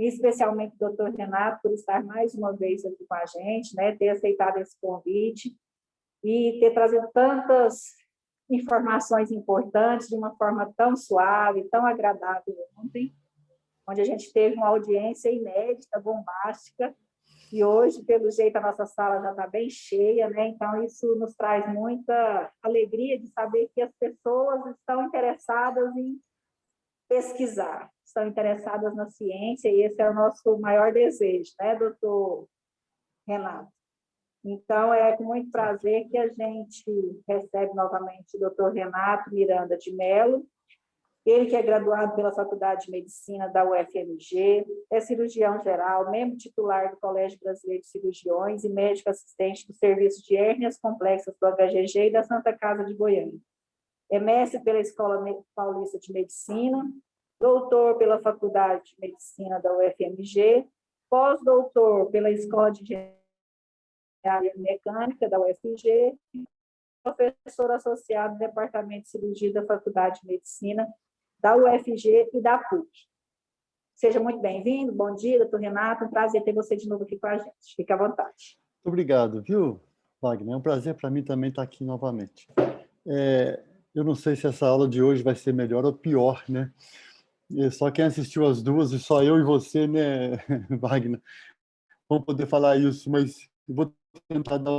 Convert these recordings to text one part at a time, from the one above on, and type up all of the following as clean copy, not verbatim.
e especialmente o doutor Renato, por estar mais uma vez aqui com a gente, né, ter aceitado esse convite e ter trazido tantas informações importantes de uma forma tão suave, tão agradável ontem, onde a gente teve uma audiência inédita, bombástica, e hoje, pelo jeito, a nossa sala já está bem cheia, né? Então, isso nos traz muita alegria de saber que as pessoas estão interessadas em pesquisar, estão interessadas na ciência, e esse é o nosso maior desejo, né, doutor Renato? Então, é com muito prazer que a gente recebe novamente o doutor Renato Miranda de Mello, ele que é graduado pela Faculdade de Medicina da UFMG, é cirurgião geral, membro titular do Colégio Brasileiro de Cirurgiões e médico assistente do Serviço de Hérnias Complexas do HGG e da Santa Casa de Goiânia. É mestre pela Escola Paulista de Medicina, doutor pela Faculdade de Medicina da UFMG, pós-doutor pela Escola de Engenharia Mecânica da UFG, professor associado do Departamento de Cirurgia da Faculdade de Medicina da UFG e da PUC. Seja muito bem-vindo, bom dia, doutor Renato, um prazer ter você de novo aqui com a gente. Fique à vontade. Muito obrigado, viu, Wagner? É um prazer para mim também estar aqui novamente. Eu não sei se essa aula de hoje vai ser melhor ou pior, né? Só quem assistiu as duas, e só eu e você, né, Wagner, vão poder falar isso, mas eu vou tentar dar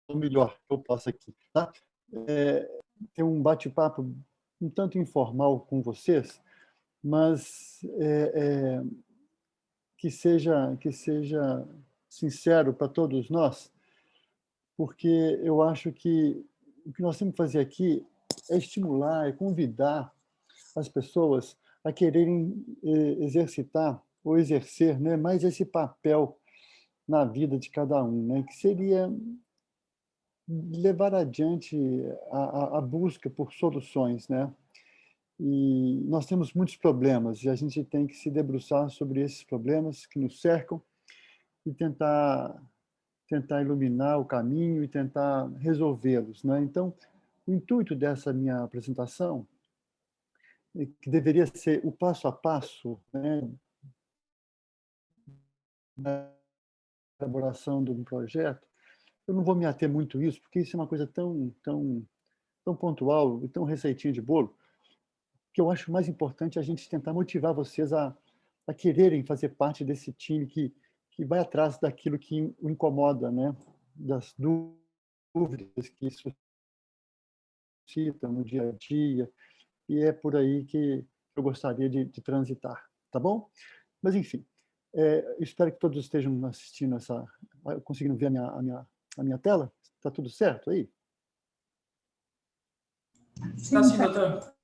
o melhor que eu posso aqui, tá? Ter um bate-papo um tanto informal com vocês, mas que seja sincero para todos nós, porque eu acho que o que nós temos que fazer aqui é estimular, é convidar as pessoas a quererem exercitar ou exercer, né, mais esse papel na vida de cada um, né, que seria levar adiante a busca por soluções, né? E nós temos muitos problemas e a gente tem que se debruçar sobre esses problemas que nos cercam e tentar iluminar o caminho e tentar resolvê-los, né? Então, o intuito dessa minha apresentação, que deveria ser o passo a passo, né, na elaboração de um projeto, eu não vou me ater muito a isso, porque isso é uma coisa tão pontual e tão receitinha de bolo, que eu acho mais importante a gente tentar motivar vocês a quererem fazer parte desse time que vai atrás daquilo que o incomoda, né? Das dúvidas que isso suscita no dia a dia, e é por aí que eu gostaria de transitar, tá bom? Mas, enfim, espero que todos estejam assistindo conseguindo ver a minha tela. Está tudo certo aí? Está sim, doutor.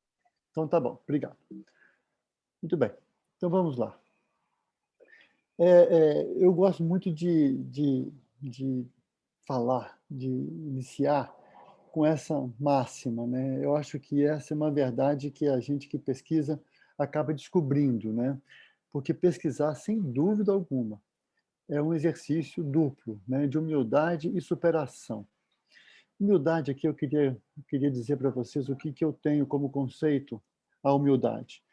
Então, tá bom, obrigado. Muito bem, então vamos lá. Eu gosto muito de falar, de iniciar com essa máxima, né? Eu acho que essa é uma verdade que a gente que pesquisa acaba descobrindo, né? Porque pesquisar, sem dúvida alguma, é um exercício duplo, né? De humildade e superação. Humildade aqui eu queria dizer para vocês o que eu tenho como conceito a humildade.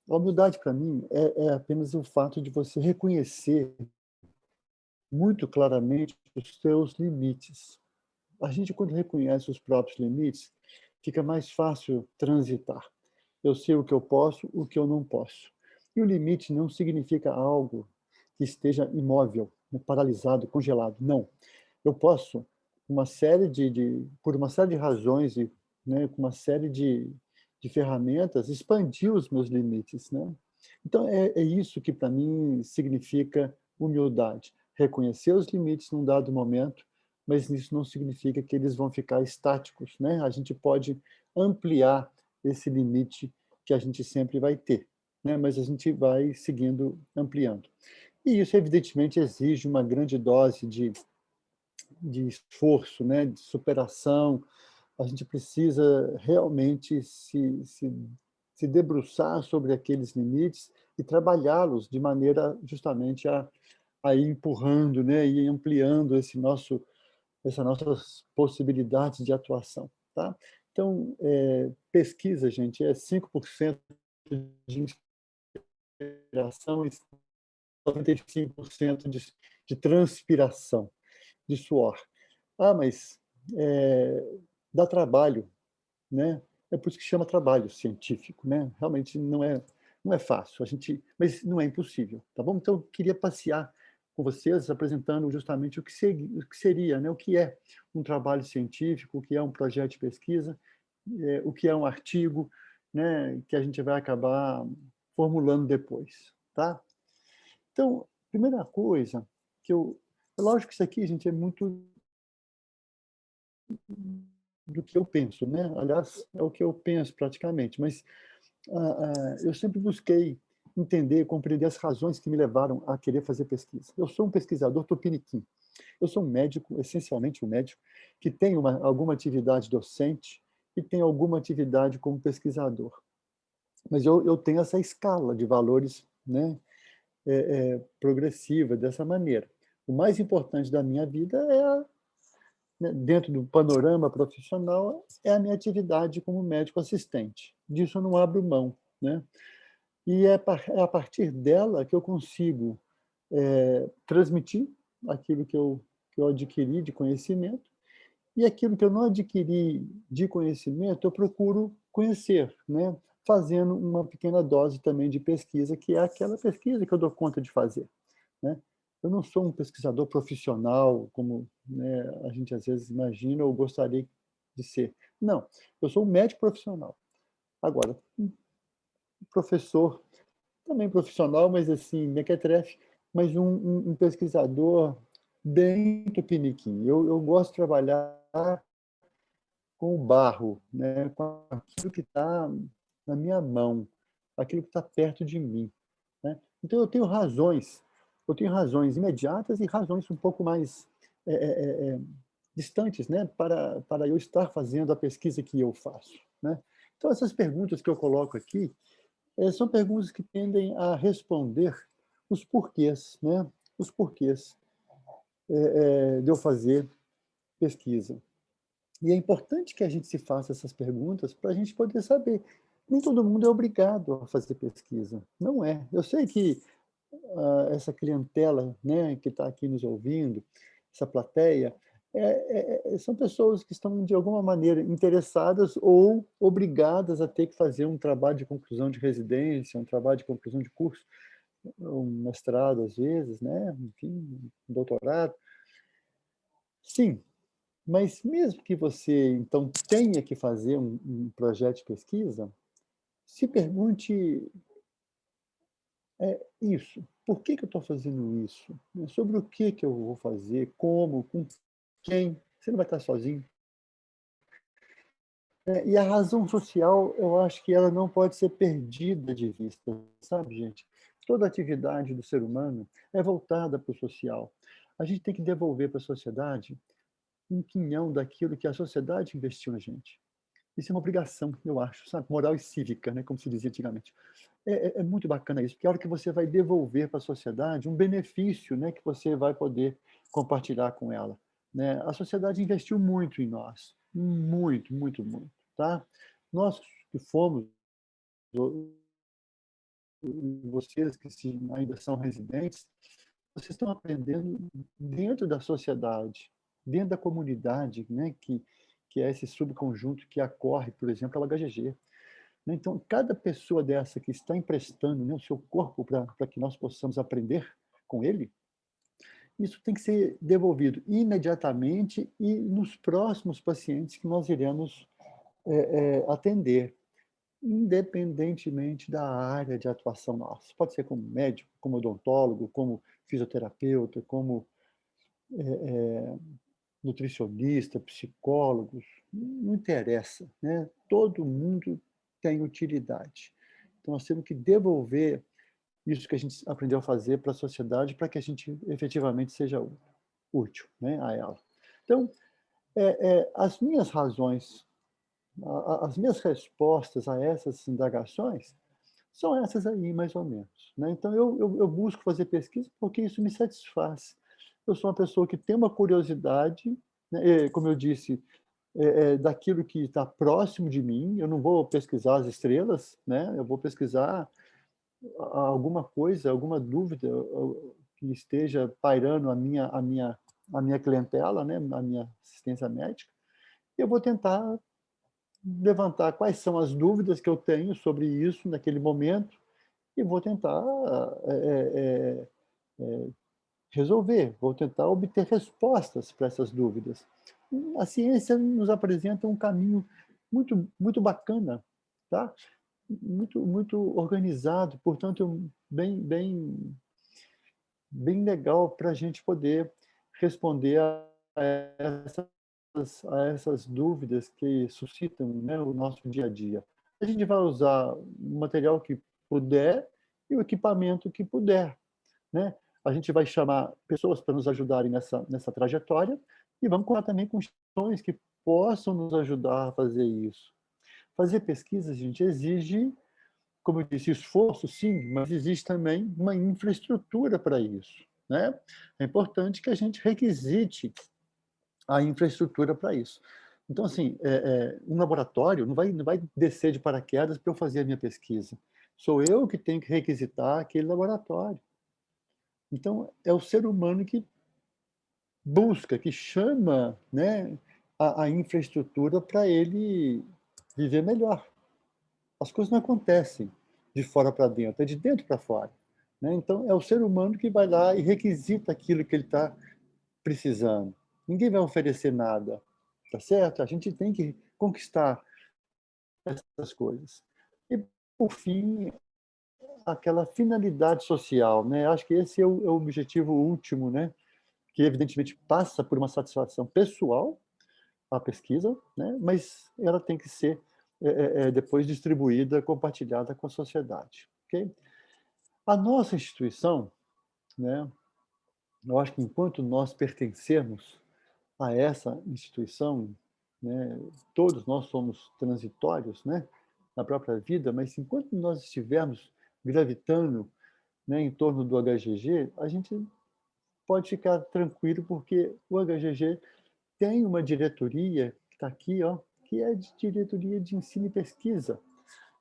A humildade, para mim, é apenas o fato de você reconhecer muito claramente os seus limites. A gente, quando reconhece os próprios limites, fica mais fácil transitar. Eu sei o que eu posso, o que eu não posso. E o limite não significa algo que esteja imóvel, paralisado, congelado. Não. Eu posso, por uma série de razões e, né, com uma série de ferramentas, expandir os meus limites, né? Então, é isso que, para mim, significa humildade. Reconhecer os limites num dado momento, mas isso não significa que eles vão ficar estáticos, né? A gente pode ampliar esse limite que a gente sempre vai ter, né? Mas a gente vai seguindo, ampliando. E isso, evidentemente, exige uma grande dose de esforço, né? De superação. A gente precisa realmente se debruçar sobre aqueles limites e trabalhá-los de maneira justamente a ir empurrando, né? E ampliando essas nossas possibilidades de atuação, tá? Então, pesquisa, gente, é 5% de inspiração e 95% de transpiração, de suor. Ah, mas dá trabalho, né? É por isso que chama trabalho científico, né? Realmente não é fácil, mas não é impossível, tá bom? Então, eu queria passear com vocês apresentando justamente o que seria, né? O que é um trabalho científico, o que é um projeto de pesquisa, o que é um artigo, né? Que a gente vai acabar formulando depois, tá? Então, primeira coisa lógico que isso aqui, gente, é muito do que eu penso, né? Aliás, é o que eu penso praticamente, mas eu sempre busquei entender, compreender as razões que me levaram a querer fazer pesquisa. Eu sou um pesquisador tupiniquim. Eu sou um médico, essencialmente um médico, que tem alguma atividade docente e tem alguma atividade como pesquisador. Mas eu tenho essa escala de valores, né, progressiva, dessa maneira. O mais importante da minha vida né, dentro do panorama profissional, é a minha atividade como médico assistente. Disso eu não abro mão, né? E é a partir dela que eu consigo transmitir aquilo que eu adquiri de conhecimento, e aquilo que eu não adquiri de conhecimento, eu procuro conhecer, né? Fazendo uma pequena dose também de pesquisa, que é aquela pesquisa que eu dou conta de fazer, né? Eu não sou um pesquisador profissional, como, né, a gente às vezes imagina ou gostaria de ser. Não, eu sou um médico profissional. Agora, um professor, também profissional, mas assim, mequetrefe, mas um pesquisador bem tupiniquim. Eu gosto de trabalhar com o barro, né, com aquilo que está na minha mão, aquilo que está perto de mim, né? Então eu tenho razões imediatas e razões um pouco mais distantes, né, para eu estar fazendo a pesquisa que eu faço, né? Então essas perguntas que eu coloco aqui são perguntas que tendem a responder os porquês, né? Os porquês de eu fazer pesquisa. E é importante que a gente se faça essas perguntas para a gente poder saber. Nem todo mundo é obrigado a fazer pesquisa. Não é. Eu sei que essa clientela, né, que está aqui nos ouvindo, essa plateia, são pessoas que estão, de alguma maneira, interessadas ou obrigadas a ter que fazer um trabalho de conclusão de residência, um trabalho de conclusão de curso, um mestrado, às vezes, né, enfim, um doutorado. Sim, mas mesmo que você, então, tenha que fazer um projeto de pesquisa, se pergunte isso. Por que eu estou fazendo isso? Sobre o que eu vou fazer? Como? Com quem? Você não vai estar sozinho. E a razão social, eu acho que ela não pode ser perdida de vista, sabe, gente? Toda atividade do ser humano é voltada para o social. A gente tem que devolver para a sociedade um quinhão daquilo que a sociedade investiu na gente. Isso é uma obrigação, eu acho, sabe? Moral e cívica, né? Como se dizia antigamente. É muito bacana isso, porque é a hora que você vai devolver para a sociedade um benefício, né, que você vai poder compartilhar com ela, né? A sociedade investiu muito em nós, muito, muito, muito, tá? Nós que fomos, vocês que ainda são residentes, vocês estão aprendendo dentro da sociedade, dentro da comunidade, né, que é esse subconjunto que acorre, por exemplo, ao HGG. Então, cada pessoa dessa que está emprestando, né, o seu corpo para que nós possamos aprender com ele, isso tem que ser devolvido imediatamente e nos próximos pacientes que nós iremos atender, independentemente da área de atuação nossa. Pode ser como médico, como odontólogo, como fisioterapeuta, como nutricionista, psicólogos, não interessa, né? Todo mundo tem utilidade. Então, nós temos que devolver isso que a gente aprendeu a fazer para a sociedade para que a gente efetivamente seja útil, né, a ela. Então, as minhas razões, as minhas respostas a essas indagações são essas aí, mais ou menos, né? Então, eu busco fazer pesquisa porque isso me satisfaz. Eu sou uma pessoa que tem uma curiosidade, né? Como eu disse, daquilo que está próximo de mim. Eu não vou pesquisar as estrelas, né? Eu vou pesquisar alguma coisa, alguma dúvida que esteja pairando a minha clientela, né? A minha assistência médica. Eu vou tentar levantar quais são as dúvidas que eu tenho sobre isso naquele momento e vou tentar resolver, vou tentar obter respostas para essas dúvidas. A ciência nos apresenta um caminho muito, muito bacana, tá? Muito organizado, portanto, bem legal para a gente poder responder a essas dúvidas que suscitam, né, o nosso dia a dia. A gente vai usar o material que puder e o equipamento que puder, né? A gente vai chamar pessoas para nos ajudarem nessa trajetória e vamos contar também com instituições que possam nos ajudar a fazer isso. Fazer pesquisa, gente, exige, como eu disse, esforço, sim, mas existe também uma infraestrutura para isso, né? É importante que a gente requisite a infraestrutura para isso. Então, assim, um laboratório não vai descer de paraquedas para eu fazer a minha pesquisa. Sou eu que tenho que requisitar aquele laboratório. Então, é o ser humano que busca, que chama, né, a infraestrutura para ele viver melhor. As coisas não acontecem de fora para dentro, é de dentro para fora, né? Então, é o ser humano que vai lá e requisita aquilo que ele está precisando. Ninguém vai oferecer nada, tá certo? A gente tem que conquistar essas coisas. E, por fim, aquela finalidade social, né? Acho que esse é o objetivo último, né? Que evidentemente passa por uma satisfação pessoal, a pesquisa, né? Mas ela tem que ser depois distribuída, compartilhada com a sociedade. Okay? A nossa instituição, né? Eu acho que enquanto nós pertencemos a essa instituição, né? Todos nós somos transitórios, né? Na própria vida, mas enquanto nós estivermos gravitando, né, em torno do HGG, a gente pode ficar tranquilo porque o HGG tem uma diretoria que está aqui, ó, que é de diretoria de ensino e pesquisa.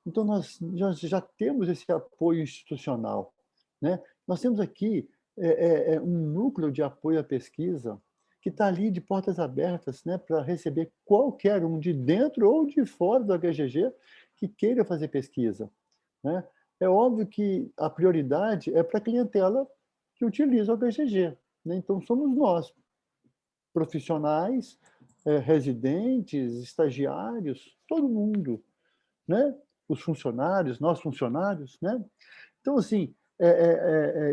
Então, nós já temos esse apoio institucional, né? Nós temos aqui um núcleo de apoio à pesquisa que está ali de portas abertas, né, para receber qualquer um de dentro ou de fora do HGG que queira fazer pesquisa, né? É óbvio que a prioridade é para a clientela que utiliza o HGG, né? Então, somos nós, profissionais, residentes, estagiários, todo mundo, né? Os funcionários, nós funcionários, né? Então, assim,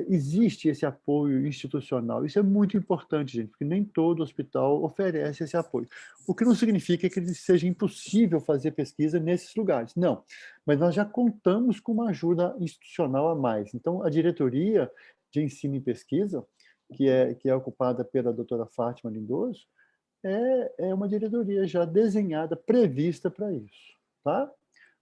existe esse apoio institucional. Isso é muito importante, gente, porque nem todo hospital oferece esse apoio. O que não significa que seja impossível fazer pesquisa nesses lugares. Não. Mas nós já contamos com uma ajuda institucional a mais. Então, a diretoria de ensino e pesquisa, que é ocupada pela doutora Fátima Lindoso, é uma diretoria já desenhada, prevista para isso. Tá?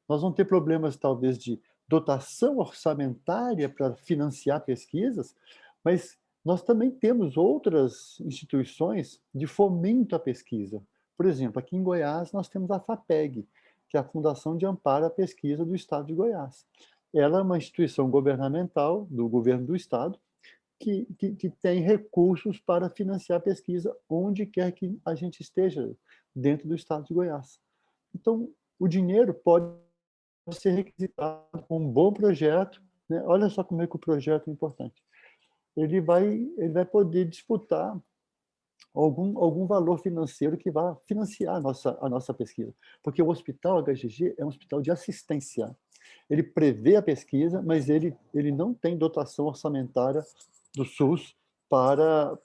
Nós vamos ter problemas, talvez, de dotação orçamentária para financiar pesquisas, mas nós também temos outras instituições de fomento à pesquisa. Por exemplo, aqui em Goiás, nós temos a FAPEG, que é a Fundação de Amparo à Pesquisa do Estado de Goiás. Ela é uma instituição governamental do governo do Estado que tem recursos para financiar a pesquisa onde quer que a gente esteja dentro do Estado de Goiás. Então, o dinheiro pode ser requisitado com um bom projeto, né? Olha só como é que o projeto é importante. Ele vai poder disputar algum valor financeiro que vá financiar a nossa pesquisa. Porque o Hospital HGG é um hospital de assistência. Ele prevê a pesquisa, mas ele não tem dotação orçamentária do SUS para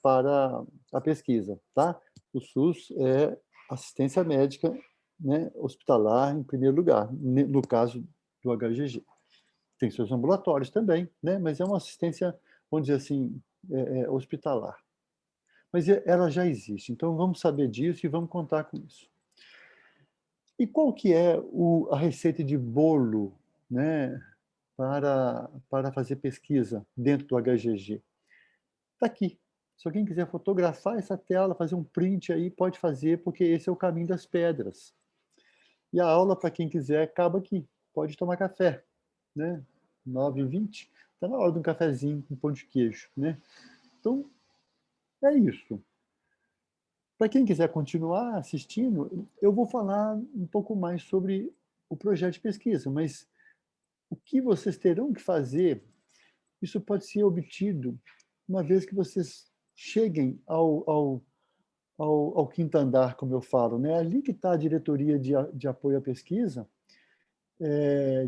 a pesquisa. Tá? O SUS é assistência médica, né, hospitalar em primeiro lugar, no caso do HGG. Tem seus ambulatórios também, né, mas é uma assistência, vamos dizer assim, hospitalar. Mas ela já existe, então vamos saber disso e vamos contar com isso. E qual que é a receita de bolo, né, para fazer pesquisa dentro do HGG? Está aqui. Se alguém quiser fotografar essa tela, fazer um print aí, pode fazer, porque esse é o caminho das pedras. E a aula, para quem quiser, acaba aqui. Pode tomar café, né? 9h20, está na hora de um cafezinho com pão de queijo, né? Então, é isso. Para quem quiser continuar assistindo, eu vou falar um pouco mais sobre o projeto de pesquisa, mas o que vocês terão que fazer, isso pode ser obtido uma vez que vocês cheguem ao quinto andar, como eu falo, né? Ali que está a diretoria de apoio à pesquisa,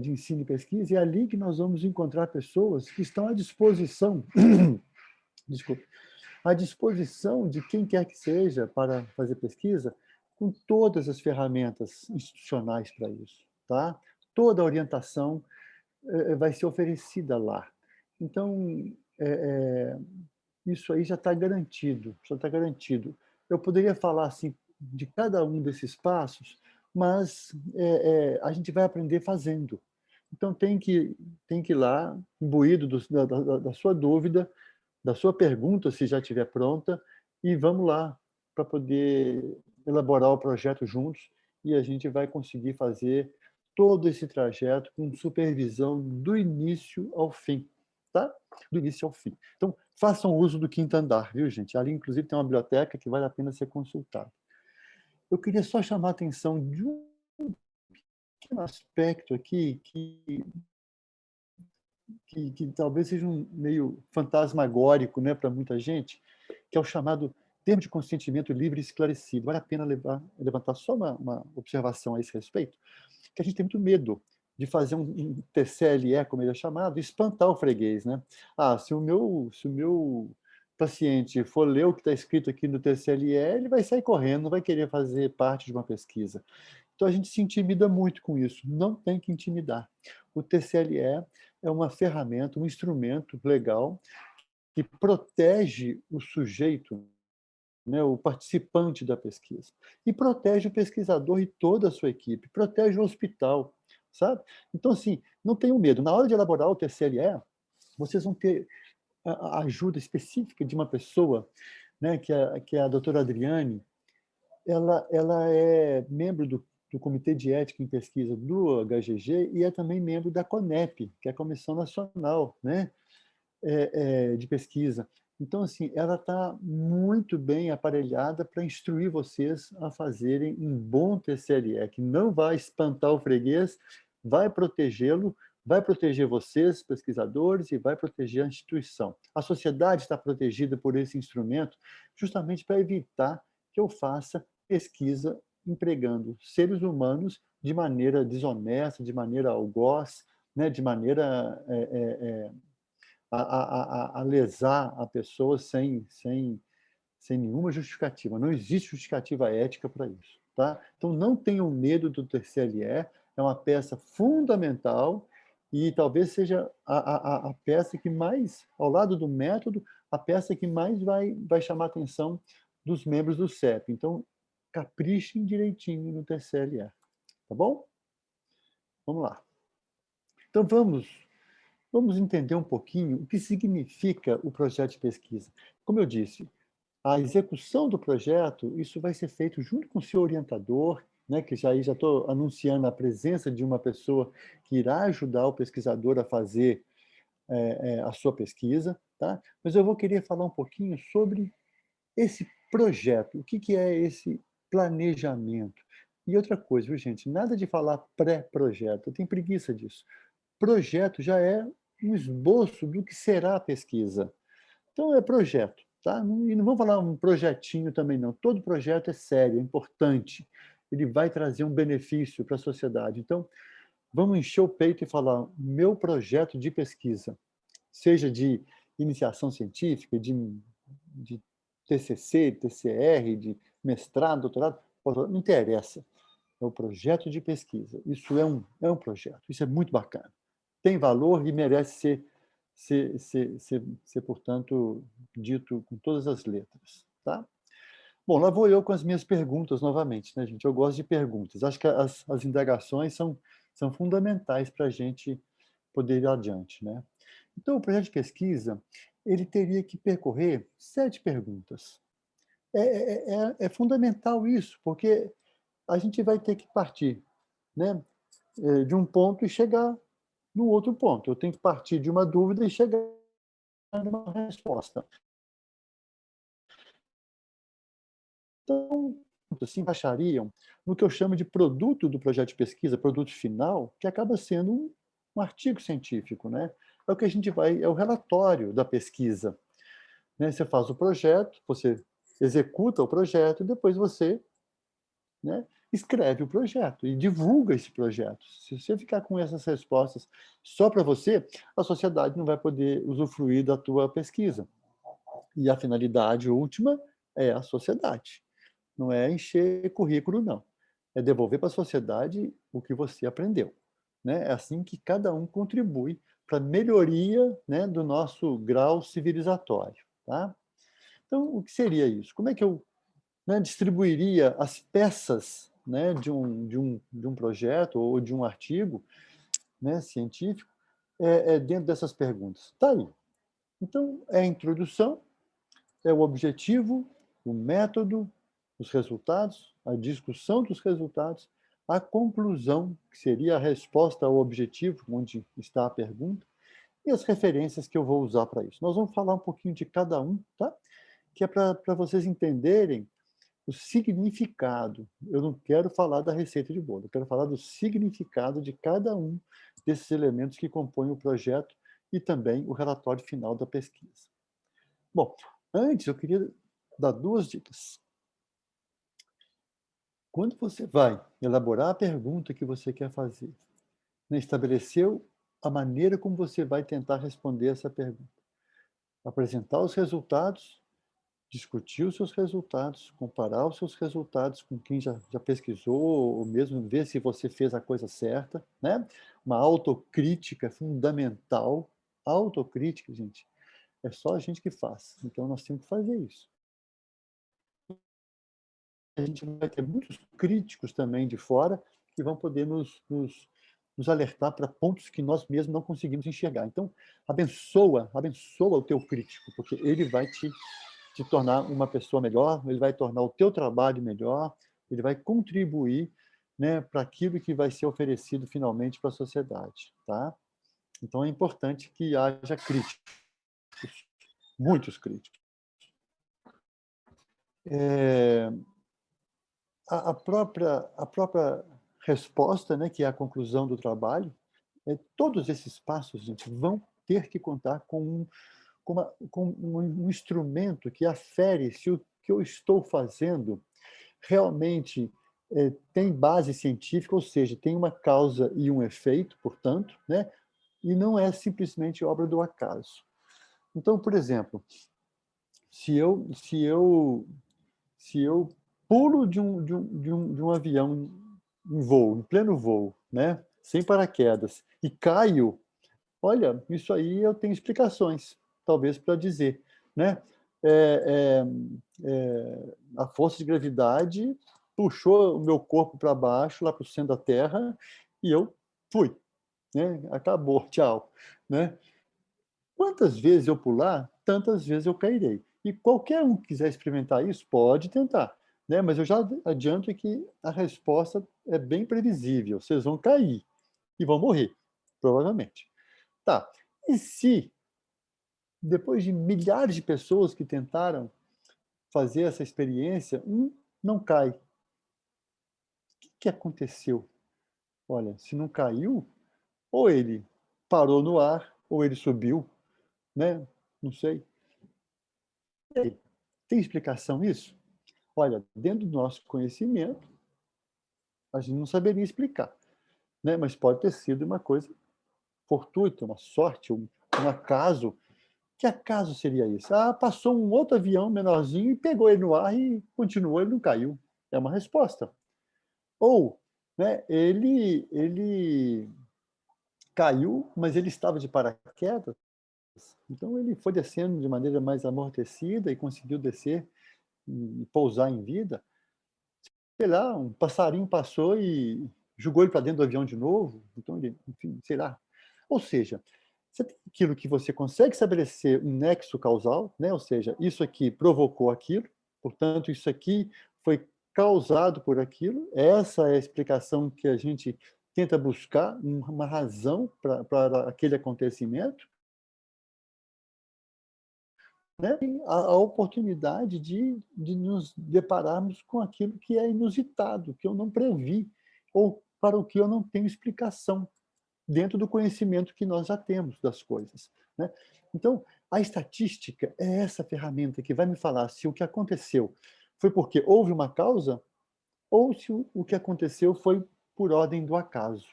de ensino e pesquisa, e é ali que nós vamos encontrar pessoas que estão à disposição, desculpe, à disposição de quem quer que seja para fazer pesquisa, com todas as ferramentas institucionais para isso, tá? Toda a orientação vai ser oferecida lá. Então, isso aí já está garantido, já está garantido. Eu poderia falar assim de cada um desses passos, mas a gente vai aprender fazendo. Então tem que ir lá, imbuído da sua dúvida, da sua pergunta, se já estiver pronta, e vamos lá para poder elaborar o projeto juntos, e a gente vai conseguir fazer todo esse trajeto com supervisão do início ao fim, tá? Do início ao fim. Então, façam uso do quinto andar, viu, gente? Ali, inclusive, tem uma biblioteca que vale a pena ser consultada. Eu queria só chamar a atenção de um pequeno aspecto aqui que talvez seja um meio fantasmagórico, né, para muita gente, que é o chamado termo de consentimento livre e esclarecido. Vale a pena levantar só uma observação a esse respeito, que a gente tem muito medo de fazer um TCLE, como ele é chamado, e espantar o freguês, né? Se o meu paciente for ler o que está escrito aqui no TCLE, ele vai sair correndo, não vai querer fazer parte de uma pesquisa. Então, a gente se intimida muito com isso. Não tem que intimidar. O TCLE é uma ferramenta, um instrumento legal que protege o sujeito, né, o participante da pesquisa, e protege o pesquisador e toda a sua equipe, protege o hospital, sabe? Então, assim, não tenham medo. Na hora de elaborar o TCLE, vocês vão ter a ajuda específica de uma pessoa, né, que é a doutora Adriane. Ela é membro do Comitê de Ética em Pesquisa do HGG e é também membro da CONEP, que é a Comissão Nacional, né, de Pesquisa. Então, assim, ela está muito bem aparelhada para instruir vocês a fazerem um bom TCLE, que não vai espantar o freguês, vai protegê-lo, vai proteger vocês, pesquisadores, e vai proteger a instituição. A sociedade está protegida por esse instrumento justamente para evitar que eu faça pesquisa empregando seres humanos de maneira desonesta, de maneira algoz, né, de maneira a lesar a pessoa sem nenhuma justificativa. Não existe justificativa ética para isso. Tá? Então, não tenham medo do TCLE, é uma peça fundamental e talvez seja a peça que mais, ao lado do método, a peça que mais vai chamar a atenção dos membros do CEP. Então, caprichem direitinho no TCLE. Tá bom? Vamos lá. Então, vamos entender um pouquinho o que significa o projeto de pesquisa. Como eu disse, a execução do projeto, isso vai ser feito junto com o seu orientador, né, que já estou anunciando a presença de uma pessoa que irá ajudar o pesquisador a fazer a sua pesquisa, tá? Mas eu vou querer falar um pouquinho sobre esse projeto, o que é esse planejamento. E outra coisa, viu, gente? Nada de falar pré-projeto, eu tenho preguiça disso. Projeto já é um esboço do que será a pesquisa. Então, é projeto, tá? E não vamos falar um projetinho também, não. Todo projeto é sério, é importante. Ele vai trazer um benefício para a sociedade. Então, vamos encher o peito e falar: meu projeto de pesquisa, seja de iniciação científica, de TCC, TCR, de mestrado, doutorado, não interessa. É o projeto de pesquisa. Isso é um projeto. Isso é muito bacana. Tem valor e merece ser, portanto, dito com todas as letras. Tá? Bom, lá vou eu com as minhas perguntas novamente, né, gente? Eu gosto de perguntas. Acho que as indagações são fundamentais para a gente poder ir adiante, né? Então, o projeto de pesquisa, ele teria que percorrer 7 perguntas. É fundamental isso, porque a gente vai ter que partir, né, de um ponto e chegar no outro ponto. Eu tenho que partir de uma dúvida e chegar numa resposta. Então, se encaixariam no que eu chamo de produto do projeto de pesquisa, produto final, que acaba sendo um artigo científico, né? É o que a gente vai, é o relatório da pesquisa, né? Você faz o projeto, você executa o projeto e depois você, né, escreve o projeto e divulga esse projeto. Se você ficar com essas respostas só para você, a sociedade não vai poder usufruir da tua pesquisa. E a finalidade última é a sociedade. Não é encher currículo, não. É devolver para a sociedade o que você aprendeu, né? É assim que cada um contribui para a melhoria, né, do nosso grau civilizatório, tá? Então, o que seria isso? Como é que eu, né, distribuiria as peças, né, de um projeto ou de um artigo, né, científico dentro dessas perguntas? Tá aí. Então, é a introdução, é o objetivo, o método, os resultados, a discussão dos resultados, a conclusão, que seria a resposta ao objetivo, onde está a pergunta, e as referências que eu vou usar para isso. Nós vamos falar um pouquinho de cada um, tá? Que é para vocês entenderem o significado. Eu não quero falar da receita de bolo, eu quero falar do significado de cada um desses elementos que compõem o projeto e também o relatório final da pesquisa. Bom, antes eu queria dar 2 dicas. Quando você vai elaborar a pergunta que você quer fazer, né, estabeleceu a maneira como você vai tentar responder essa pergunta. Apresentar os resultados, discutir os seus resultados, comparar os seus resultados com quem já pesquisou, ou mesmo ver se você fez a coisa certa, né? Uma autocrítica fundamental. Autocrítica, gente, é só a gente que faz. Então, nós temos que fazer isso. A gente vai ter muitos críticos também de fora que vão poder nos alertar para pontos que nós mesmos não conseguimos enxergar. Então, abençoa o teu crítico, porque ele vai te tornar uma pessoa melhor, ele vai tornar o teu trabalho melhor, ele vai contribuir, né, para aquilo que vai ser oferecido finalmente para a sociedade, tá? Então, é importante que haja críticos, muitos críticos. A própria resposta, né, que é a conclusão do trabalho, todos esses passos, gente, vão ter que contar com um instrumento que afere se o que eu estou fazendo realmente tem base científica, ou seja, tem uma causa e um efeito, portanto, né, e não é simplesmente obra do acaso. Então, por exemplo, se eu pulo de um avião em voo, em pleno voo, né, sem paraquedas, e caio, olha, isso aí eu tenho explicações, talvez para dizer, né? A força de gravidade puxou o meu corpo para baixo, lá para o centro da Terra, e eu fui, né? Acabou, tchau, né? Quantas vezes eu pular, tantas vezes eu cairei. E qualquer um que quiser experimentar isso, pode tentar, né? Mas eu já adianto que a resposta é bem previsível. Vocês vão cair e vão morrer, provavelmente. Tá. E se, depois de milhares de pessoas que tentaram fazer essa experiência, não cai? O que aconteceu? Olha, se não caiu, ou ele parou no ar, ou ele subiu, né? Não sei. E aí, tem explicação isso? Olha, dentro do nosso conhecimento, a gente não saberia explicar, né? Mas pode ter sido uma coisa fortuita, uma sorte, um acaso. Que acaso seria isso? Ah, passou um outro avião menorzinho e pegou ele no ar e continuou, ele não caiu. É uma resposta. Ou, né, ele caiu, mas ele estava de paraquedas, então ele foi descendo de maneira mais amortecida e conseguiu descer e pousar em vida. Sei lá, um passarinho passou e jogou ele para dentro do avião de novo, então ele, enfim, sei lá. Ou seja, Você tem aquilo que você consegue estabelecer um nexo causal, né? Ou seja, isso aqui provocou aquilo, portanto, isso aqui foi causado por aquilo. Essa é a explicação que a gente tenta buscar, uma razão para aquele acontecimento, né? E a oportunidade de nos depararmos com aquilo que é inusitado, que eu não previ, ou para o que eu não tenho explicação, dentro do conhecimento que nós já temos das coisas, né? Então, a estatística é essa ferramenta que vai me falar se o que aconteceu foi porque houve uma causa ou se o que aconteceu foi por ordem do acaso,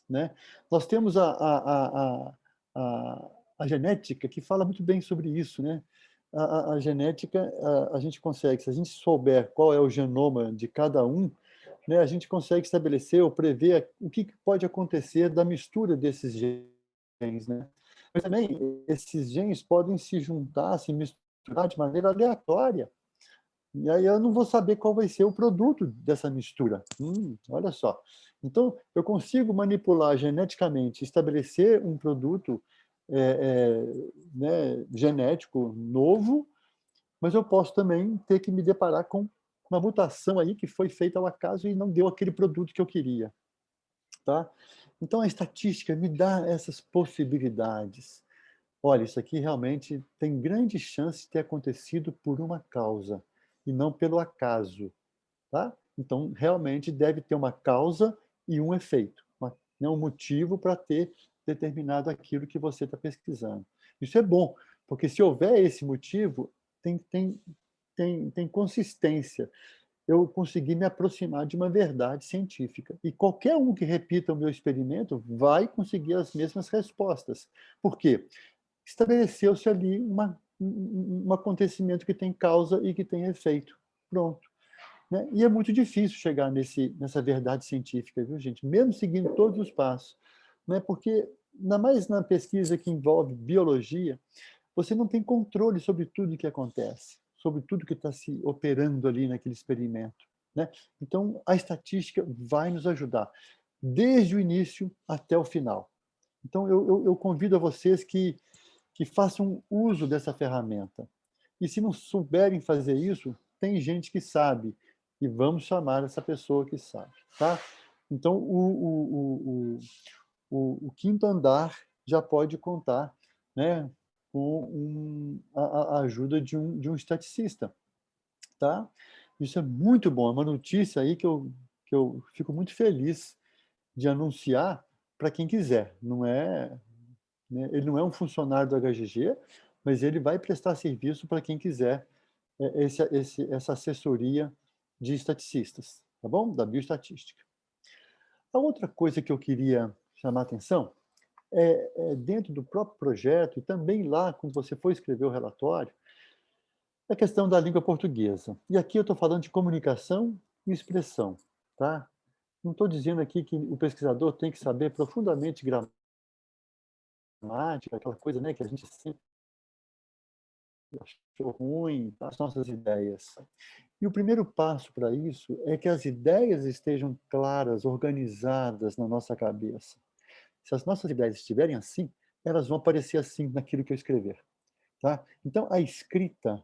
né? Nós temos a genética que fala muito bem sobre isso, né? A genética, a gente consegue, se a gente souber qual é o genoma de cada um, né, a gente consegue estabelecer ou prever o que pode acontecer da mistura desses genes, né? Mas também esses genes podem se juntar, se misturar de maneira aleatória. E aí eu não vou saber qual vai ser o produto dessa mistura. Olha só. Então, eu consigo manipular geneticamente, estabelecer um produto né, genético novo, mas eu posso também ter que me deparar com uma mutação aí que foi feita ao acaso e não deu aquele produto que eu queria, tá? Então a estatística me dá essas possibilidades. Olha, isso aqui realmente tem grande chance de ter acontecido por uma causa e não pelo acaso, tá? Então realmente deve ter uma causa e um efeito, um motivo para ter determinado aquilo que você está pesquisando. Isso é bom, porque se houver esse motivo, tem consistência. Eu consegui me aproximar de uma verdade científica. E qualquer um que repita o meu experimento vai conseguir as mesmas respostas. Por quê? Estabeleceu-se ali um acontecimento que tem causa e que tem efeito. Pronto. Né? E é muito difícil chegar nessa verdade científica, viu, gente? Mesmo seguindo todos os passos. Né? Porque, ainda mais na pesquisa que envolve biologia, você não tem controle sobre tudo que acontece, sobre tudo que está se operando ali naquele experimento, né? Então, a estatística vai nos ajudar, desde o início até o final. Então, eu convido a vocês que façam uso dessa ferramenta. E se não souberem fazer isso, tem gente que sabe, e vamos chamar essa pessoa que sabe, tá? Então, o quinto andar já pode contar, né, com a ajuda de um estaticista, tá? Isso é muito bom, é uma notícia aí que eu fico muito feliz de anunciar para quem quiser. Não é, né, ele não é um funcionário do HGG, mas ele vai prestar serviço para quem quiser essa assessoria de estaticistas, tá bom? Da bioestatística. A outra coisa que eu queria chamar a atenção dentro do próprio projeto e também lá, quando você for escrever o relatório, a questão da língua portuguesa. E aqui eu estou falando de comunicação e expressão, tá? Não estou dizendo aqui que o pesquisador tem que saber profundamente gramática, aquela coisa, né, que a gente sempre achou ruim, as nossas ideias. E o primeiro passo para isso é que as ideias estejam claras, organizadas na nossa cabeça. Se as nossas ideias estiverem assim, elas vão aparecer assim naquilo que eu escrever. Tá? Então, a escrita,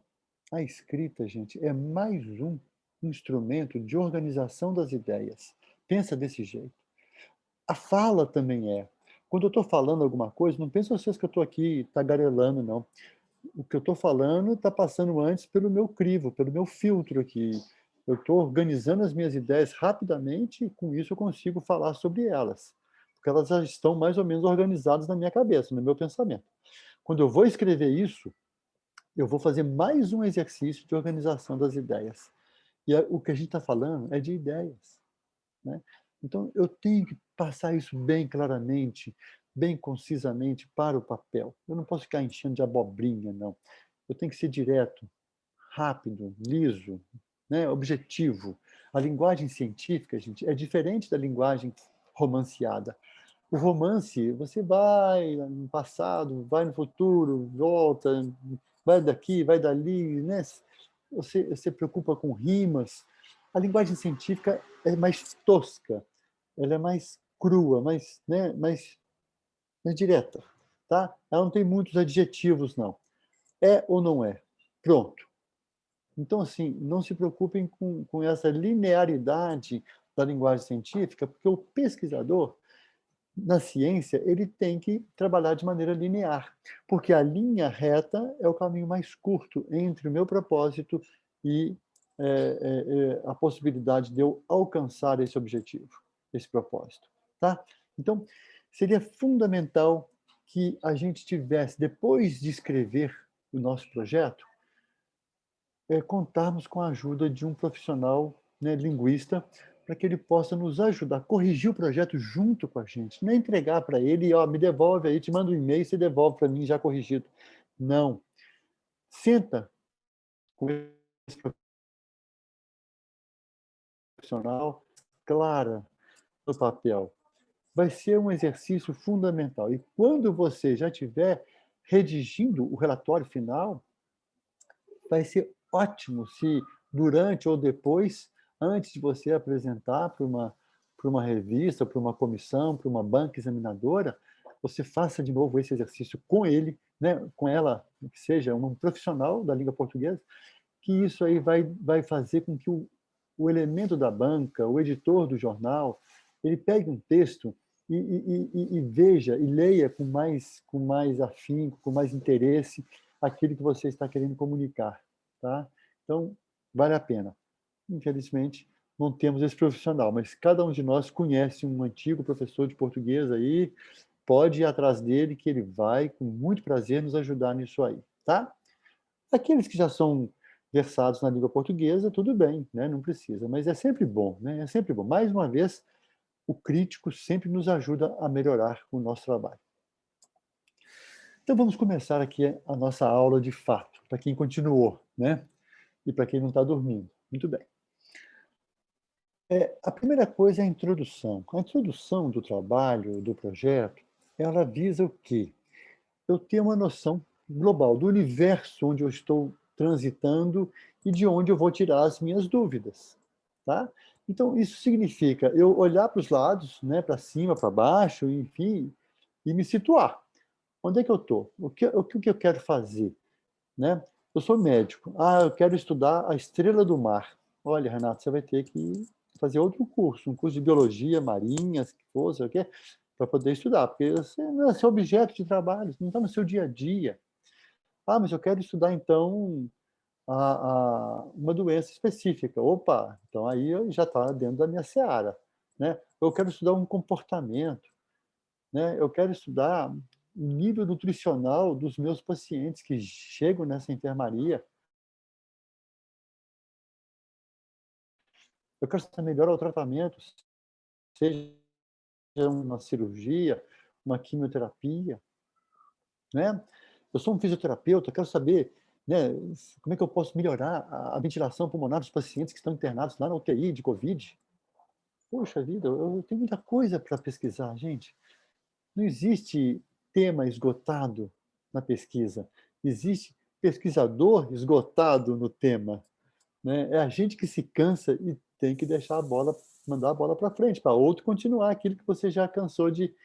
gente, é mais um instrumento de organização das ideias. Pensa desse jeito. A fala também é. Quando eu estou falando alguma coisa, não pensa vocês que eu estou aqui tagarelando, não. O que eu estou falando está passando antes pelo meu crivo, pelo meu filtro aqui. Eu estou organizando as minhas ideias rapidamente e com isso eu consigo falar sobre elas. Porque elas já estão mais ou menos organizadas na minha cabeça, no meu pensamento. Quando eu vou escrever isso, eu vou fazer mais um exercício de organização das ideias. E o que a gente está falando é de ideias, né? Então, eu tenho que passar isso bem claramente, bem concisamente para o papel. Eu não posso ficar enchendo de abobrinha, não. Eu tenho que ser direto, rápido, liso, né? Objetivo. A linguagem científica, gente, é diferente da linguagem romanceada. O romance, você vai no passado, vai no futuro, volta, vai daqui, vai dali, né? Você se preocupa com rimas. A linguagem científica é mais tosca, ela é mais crua, mais, né, mais direta. tá? Ela não tem muitos adjetivos, não. É ou não é? Pronto. Então, assim, não se preocupem com essa linearidade da linguagem científica, porque o pesquisador, na ciência, ele tem que trabalhar de maneira linear, porque a linha reta é o caminho mais curto entre o meu propósito e a possibilidade de eu alcançar esse objetivo, esse propósito. Tá? Então, seria fundamental que a gente tivesse, depois de escrever o nosso projeto, contarmos com a ajuda de um profissional, né, linguista, para que ele possa nos ajudar a corrigir o projeto junto com a gente. Não é entregar para ele, ó, me devolve aí, te manda um e-mail, você devolve para mim já corrigido. Não. Senta com esse profissional, clara no papel. Vai ser um exercício fundamental. E quando você já estiver redigindo o relatório final, vai ser ótimo se durante ou depois, antes de você apresentar para uma revista, para uma comissão, para uma banca examinadora, você faça de novo esse exercício com ele, né, com ela, que seja um profissional da língua portuguesa, que isso aí vai fazer com que o elemento da banca, o editor do jornal, ele pegue um texto e veja, e leia com mais afinco, com mais interesse, aquilo que você está querendo comunicar. Tá? Então, vale a pena. Infelizmente, não temos esse profissional, mas cada um de nós conhece um antigo professor de português aí, pode ir atrás dele, que ele vai, com muito prazer, nos ajudar nisso aí. Tá? Aqueles que já são versados na língua portuguesa, tudo bem, né? Não precisa, mas é sempre bom, né? É sempre bom. Mais uma vez, o crítico sempre nos ajuda a melhorar o nosso trabalho. Então vamos começar aqui a nossa aula de fato, para quem continuou, né? E para quem não está dormindo. Muito bem. A primeira coisa é a introdução. A introdução do trabalho, do projeto, ela visa o quê? Eu tenho uma noção global do universo onde eu estou transitando e de onde eu vou tirar as minhas dúvidas, tá? Então, isso significa eu olhar para os lados, né, para cima, para baixo, enfim, e me situar. Onde é que eu estou? O que eu quero fazer? Né? Eu sou médico. Ah, eu quero estudar a estrela do mar. Olha, Renato, você vai ter que fazer outro curso, um curso de biologia marinha, se for, sei o quê, para poder estudar, porque você não é seu objeto de trabalho, não está no seu dia a dia. Ah, mas eu quero estudar, então, uma doença específica. Opa, então aí já está dentro da minha seara. Né? Eu quero estudar um comportamento. Né? Eu quero estudar o nível nutricional dos meus pacientes que chegam nessa enfermaria. Eu quero saber melhor o tratamento, seja uma cirurgia, uma quimioterapia, né? Eu sou um fisioterapeuta, quero saber, né, como é que eu posso melhorar a ventilação pulmonar dos pacientes que estão internados lá na UTI de Covid. Poxa vida, eu tenho muita coisa para pesquisar, gente. Não existe tema esgotado na pesquisa. Existe pesquisador esgotado no tema. Né? É a gente que se cansa e tem que deixar a bola, mandar a bola para frente, para outro continuar aquilo que você já cansou de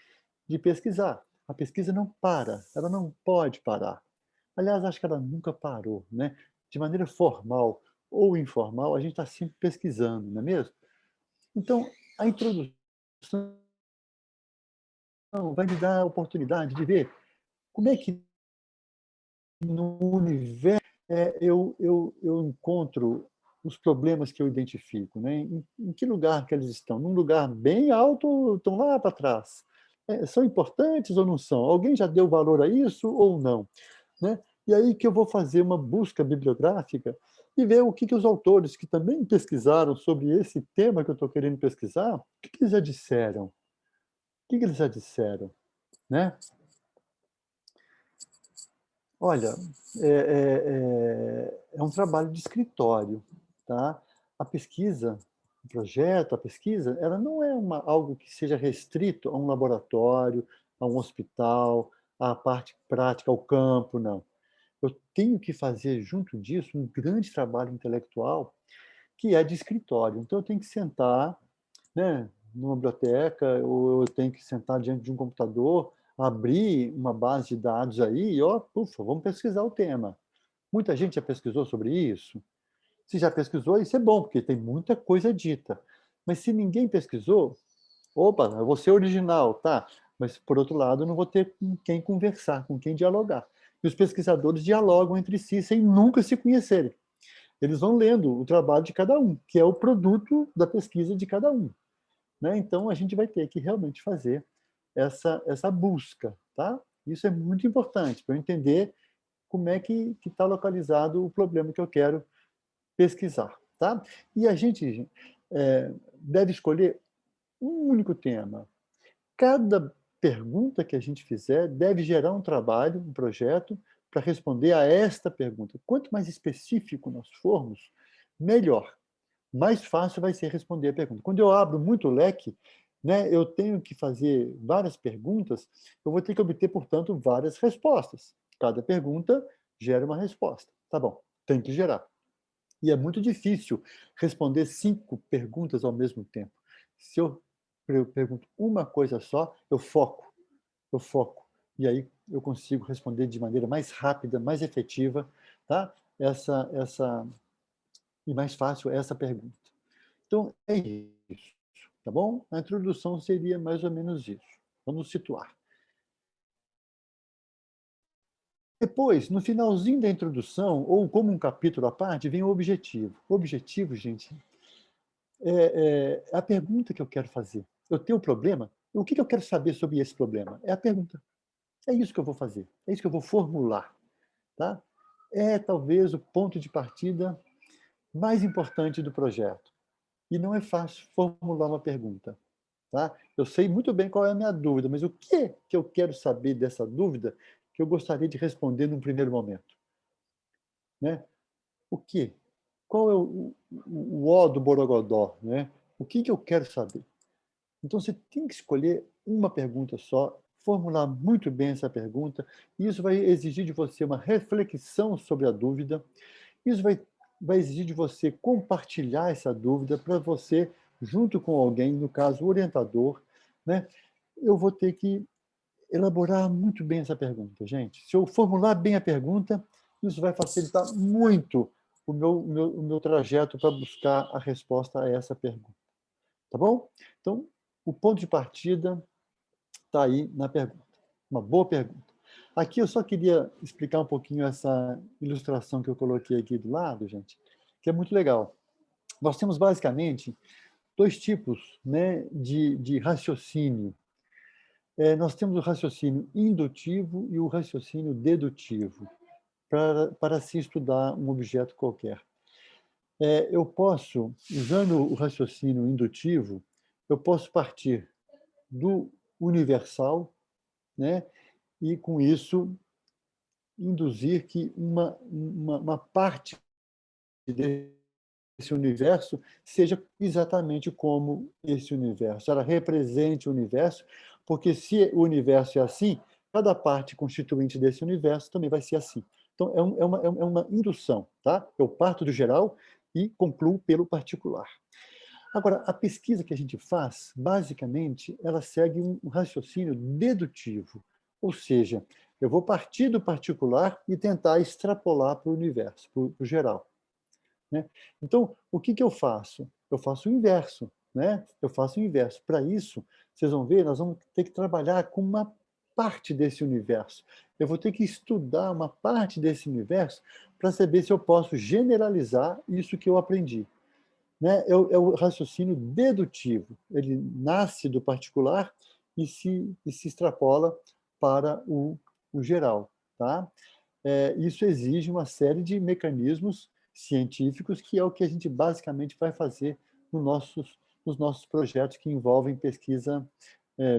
pesquisar. A pesquisa não para, ela não pode parar. Aliás, acho que ela nunca parou. Né? De maneira formal ou informal, a gente está sempre pesquisando, não é mesmo? Então, a introdução vai me dar a oportunidade de ver como é que no universo eu encontro os problemas que eu identifico, né? Em que lugar que eles estão? Num lugar bem alto ou estão lá para trás? São importantes ou não são? Alguém já deu valor a isso ou não? Né? E aí que eu vou fazer uma busca bibliográfica e ver o que os autores que também pesquisaram sobre esse tema que eu estou querendo pesquisar, o que eles já disseram? O que eles já disseram? Né? Olha, é um trabalho de escritório, tá? A pesquisa, o projeto, a pesquisa, ela não é algo que seja restrito a um laboratório, a um hospital, à parte prática, ao campo, não. Eu tenho que fazer, junto disso, um grande trabalho intelectual que é de escritório. Então, eu tenho que sentar, né, numa biblioteca, ou eu tenho que sentar diante de um computador, abrir uma base de dados aí e, ufa, vamos pesquisar o tema. Muita gente já pesquisou sobre isso. Se já pesquisou, isso é bom, porque tem muita coisa dita. Mas se ninguém pesquisou, opa, eu vou ser original, tá? Mas, por outro lado, eu não vou ter com quem conversar, com quem dialogar. E os pesquisadores dialogam entre si sem nunca se conhecerem. Eles vão lendo o trabalho de cada um, que é o produto da pesquisa de cada um. Né? Então, a gente vai ter que realmente fazer essa busca. Tá? Isso é muito importante para eu entender como é que está localizado o problema que eu quero pesquisar. Tá? E a gente deve escolher um único tema. Cada pergunta que a gente fizer deve gerar um trabalho, um projeto, para responder a esta pergunta. Quanto mais específico nós formos, melhor. Mais fácil vai ser responder a pergunta. Quando eu abro muito o leque, né, eu tenho que fazer várias perguntas, eu vou ter que obter, portanto, várias respostas. Cada pergunta gera uma resposta. Tá bom, tem que gerar. E é muito difícil responder 5 perguntas ao mesmo tempo. Se eu pergunto uma coisa só, eu foco. E aí eu consigo responder de maneira mais rápida, mais efetiva, tá? E mais fácil essa pergunta. Então, é isso, tá bom? A introdução seria mais ou menos isso. Vamos situar. Depois, no finalzinho da introdução, ou como um capítulo à parte, vem o objetivo. O objetivo, gente, é a pergunta que eu quero fazer. Eu tenho um problema, o que eu quero saber sobre esse problema? É a pergunta. É isso que eu vou fazer, é isso que eu vou formular. Tá? É talvez o ponto de partida mais importante do projeto. E não é fácil formular uma pergunta. Tá? Eu sei muito bem qual é a minha dúvida, mas o que eu quero saber dessa dúvida que eu gostaria de responder num primeiro momento? Né? O que? Qual é o ó do Borogodó? Né? O que eu quero saber? Então, você tem que escolher uma pergunta só, formular muito bem essa pergunta, e isso vai exigir de você uma reflexão sobre a dúvida, isso vai exigir de você compartilhar essa dúvida para você, junto com alguém, no caso, o orientador, né? Eu vou ter que elaborar muito bem essa pergunta, gente. Se eu formular bem a pergunta, isso vai facilitar muito o meu trajeto para buscar a resposta a essa pergunta. Tá bom? Então, o ponto de partida está aí na pergunta. Uma boa pergunta. Aqui eu só queria explicar um pouquinho essa ilustração que eu coloquei aqui do lado, gente, que é muito legal. Nós temos basicamente 2 tipos, né, de raciocínio. Nós temos o raciocínio indutivo e o raciocínio dedutivo, para se estudar um objeto qualquer. Eu posso, usando o raciocínio indutivo, eu posso partir do universal, né? E, com isso, induzir que uma parte desse universo seja exatamente como esse universo. Ela represente o universo, porque se o universo é assim, cada parte constituinte desse universo também vai ser assim. Então, é uma indução. Tá? Eu parto do geral e concluo pelo particular. Agora, a pesquisa que a gente faz, basicamente, ela segue um raciocínio dedutivo, ou seja, eu vou partir do particular e tentar extrapolar para o universo, para o geral. Né? Então, o que eu faço? Eu faço o inverso. Né? Eu faço o inverso. Para isso, vocês vão ver, nós vamos ter que trabalhar com uma parte desse universo. Eu vou ter que estudar uma parte desse universo para saber se eu posso generalizar isso que eu aprendi. Né? É o raciocínio dedutivo. Ele nasce do particular e se extrapola para o geral. Tá? Isso exige uma série de mecanismos científicos, que é o que a gente basicamente vai fazer nos nossos projetos que envolvem pesquisa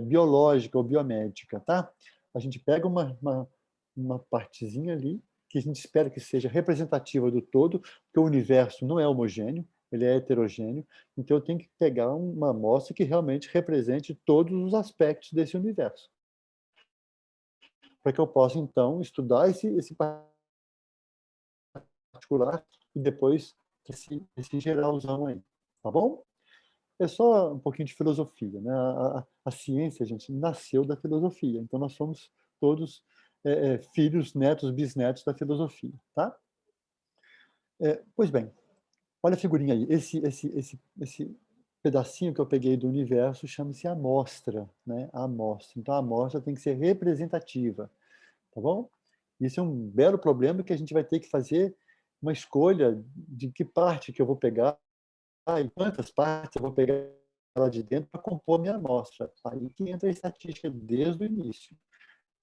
biológica ou biomédica. Tá? A gente pega uma partezinha ali, que a gente espera que seja representativa do todo, porque o universo não é homogêneo, ele é heterogêneo, então eu tenho que pegar uma amostra que realmente represente todos os aspectos desse universo, para que eu possa, então, estudar esse particular e depois esse geralzão aí, tá bom? é só um pouquinho de filosofia, né? A ciência, gente, nasceu da filosofia. Então, nós somos todos filhos, netos, bisnetos da filosofia, tá? Pois bem, olha a figurinha aí. Esse pedacinho que eu peguei do universo chama-se amostra, né? A amostra. Então, a amostra tem que ser representativa, tá bom? Isso é um belo problema que a gente vai ter que fazer uma escolha de que parte que eu vou pegar e quantas partes eu vou pegar lá de dentro para compor minha amostra. Aí que entra a estatística desde o início.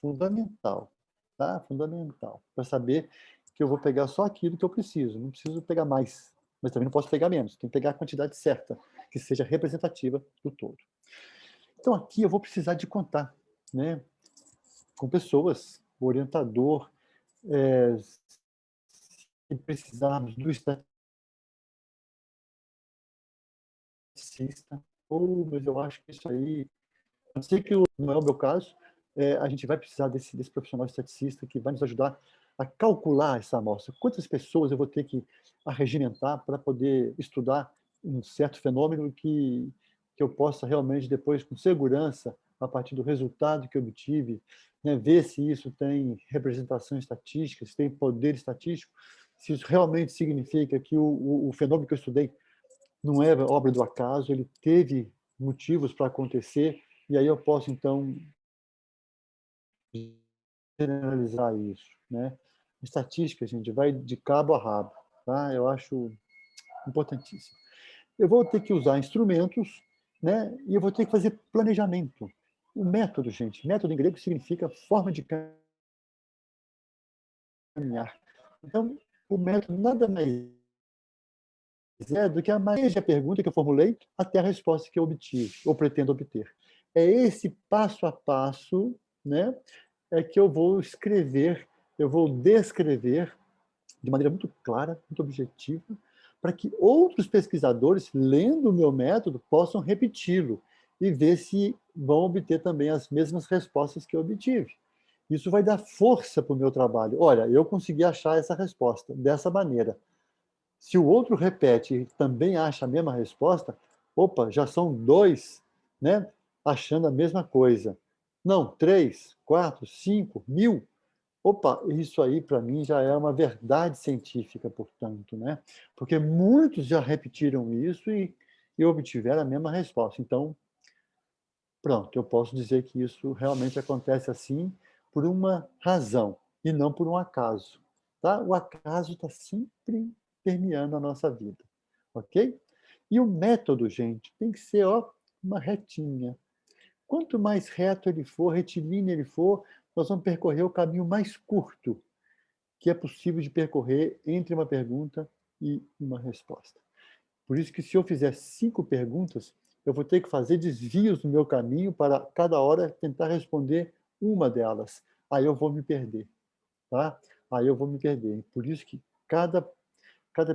Fundamental, tá? Fundamental. Para saber que eu vou pegar só aquilo que eu preciso. Não preciso pegar mais, mas também não posso pegar menos. Tem que pegar a quantidade certa, que seja representativa do todo. Então, aqui eu vou precisar de contar, né? Com pessoas, o orientador, se precisarmos do estaticista, mas eu acho que isso aí, eu sei que não é o meu caso, a gente vai precisar desse profissional estaticista que vai nos ajudar a calcular essa amostra. Quantas pessoas eu vou ter que arregimentar para poder estudar um certo fenômeno que eu possa realmente depois, com segurança, a partir do resultado que eu obtive, né, ver se isso tem representação estatística, se tem poder estatístico, se isso realmente significa que o fenômeno que eu estudei não é obra do acaso, ele teve motivos para acontecer, e aí eu posso, então, generalizar isso, né? Estatística, gente, vai de cabo a rabo, tá? Eu acho importantíssimo. Eu vou ter que usar instrumentos, né? E eu vou ter que fazer planejamento. O método, gente, método em grego significa forma de caminhar. Então, o método nada mais do que a maneira a pergunta que eu formulei até a resposta que eu obtive, ou pretendo obter. É esse passo a passo, né, que eu vou escrever, eu vou descrever de maneira muito clara, muito objetiva, para que outros pesquisadores, lendo o meu método, possam repeti-lo e ver se vão obter também as mesmas respostas que eu obtive. Isso vai dar força para o meu trabalho. Olha, eu consegui achar essa resposta dessa maneira. Se o outro repete e também acha a mesma resposta, opa, já são dois, né, achando a mesma coisa. Não, 3, 4, 5, 1000. Opa, isso aí para mim já é uma verdade científica, portanto, né? Porque muitos já repetiram isso e obtiveram a mesma resposta. Então, pronto, eu posso dizer que isso realmente acontece assim por uma razão e não por um acaso, tá? O acaso está sempre permeando a nossa vida, ok? E o método, gente, tem que ser uma retinha. Quanto mais reto ele for, retilíneo ele for, nós vamos percorrer o caminho mais curto que é possível de percorrer entre uma pergunta e uma resposta. Por isso que se eu fizer 5 perguntas, eu vou ter que fazer desvios no meu caminho para cada hora tentar responder uma delas. Aí eu vou me perder, tá? Aí eu vou me perder. Por isso que cada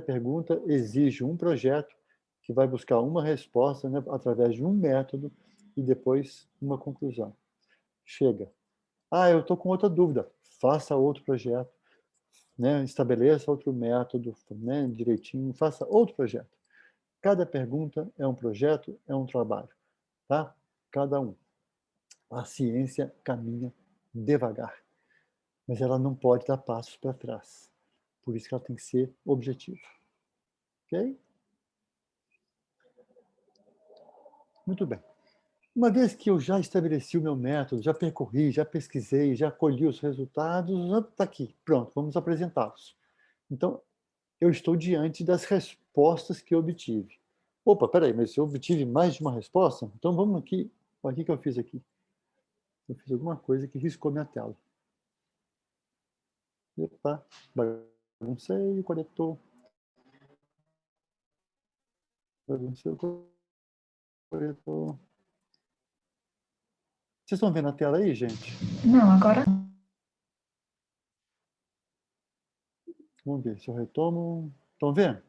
pergunta exige um projeto que vai buscar uma resposta, né, através de um método e depois uma conclusão. Chega. Eu estou com outra dúvida. Faça outro projeto, né? Estabeleça outro método, né, direitinho, faça outro projeto. Cada pergunta é um projeto, é um trabalho, tá? Cada um. A ciência caminha devagar, mas ela não pode dar passos para trás. Por isso que ela tem que ser objetiva. Ok? Muito bem. Uma vez que eu já estabeleci o meu método, já percorri, já pesquisei, já colhi os resultados, está aqui, pronto, vamos apresentá-los. Então, eu estou diante das respostas que eu obtive. Opa, peraí, mas eu obtive mais de uma resposta? Então vamos aqui, olha o que eu fiz aqui. Eu fiz alguma coisa que riscou minha tela. Opa, baguncei o coletor. Baguncei o coletor. Vocês estão vendo a tela aí, gente? Não, agora. Vamos ver se eu retomo. Estão vendo?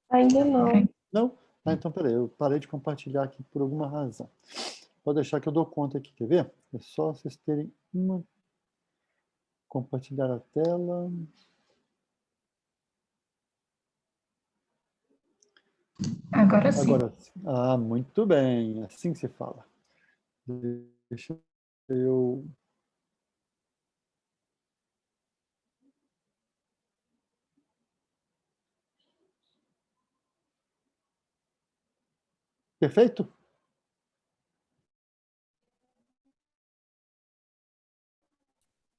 Ainda não. Não? Então peraí, eu parei de compartilhar aqui por alguma razão. Pode deixar que eu dou conta aqui, quer ver? É só vocês terem uma. Compartilhar a tela. Agora sim. Agora, muito bem, assim que se fala. Deixa eu... Perfeito?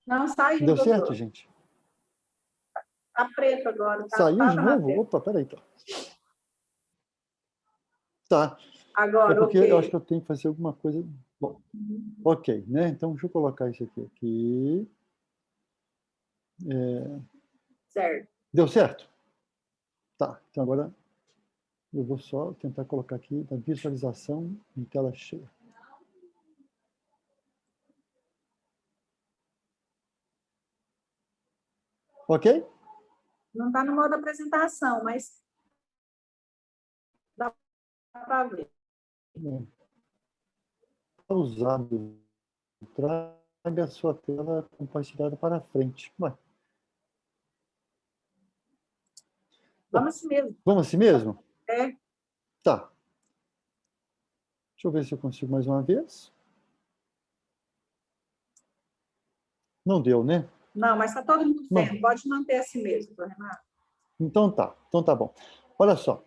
Não saiu, Deu certo, doutor. gente? Tá preto agora. Saiu de Tava na novo? tela. Opa, peraí, então. Tá. É Agora, porque eu acho ok. que eu tenho que fazer alguma coisa... Bom, ok, né? Então, deixa eu colocar isso aqui. Certo. Deu certo? Tá, então agora eu vou só tentar colocar aqui na visualização em tela cheia. Ok? Não está no modo apresentação, mas dá para ver. Pausado. Traga a sua tela compartilhada para frente. Ué. Vamos assim mesmo. Vamos assim mesmo? É. Tá. Deixa eu ver se eu consigo mais uma vez. Não deu, né? Não, mas está todo mundo Não. vendo. Pode manter assim mesmo, Renato. Então tá bom. Olha só.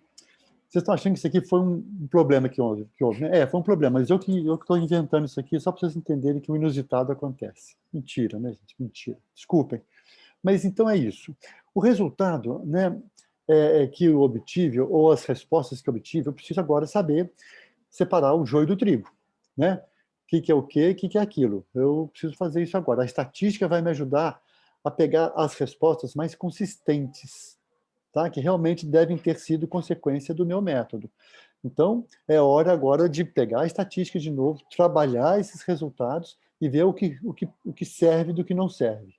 Vocês estão achando que isso aqui foi um problema que houve, né? Foi um problema, mas eu que estou inventando isso aqui só para vocês entenderem que o inusitado acontece. Mentira, né, gente? Mentira. Desculpem. Mas então é isso. O resultado, né, que eu obtive, ou as respostas que eu obtive, eu preciso agora saber separar o joio do trigo, né? O que é o quê, o que é aquilo. Eu preciso fazer isso agora. A estatística vai me ajudar a pegar as respostas mais consistentes, tá? Que realmente devem ter sido consequência do meu método. Então, é hora agora de pegar a estatística de novo, trabalhar esses resultados e ver o que serve do que não serve.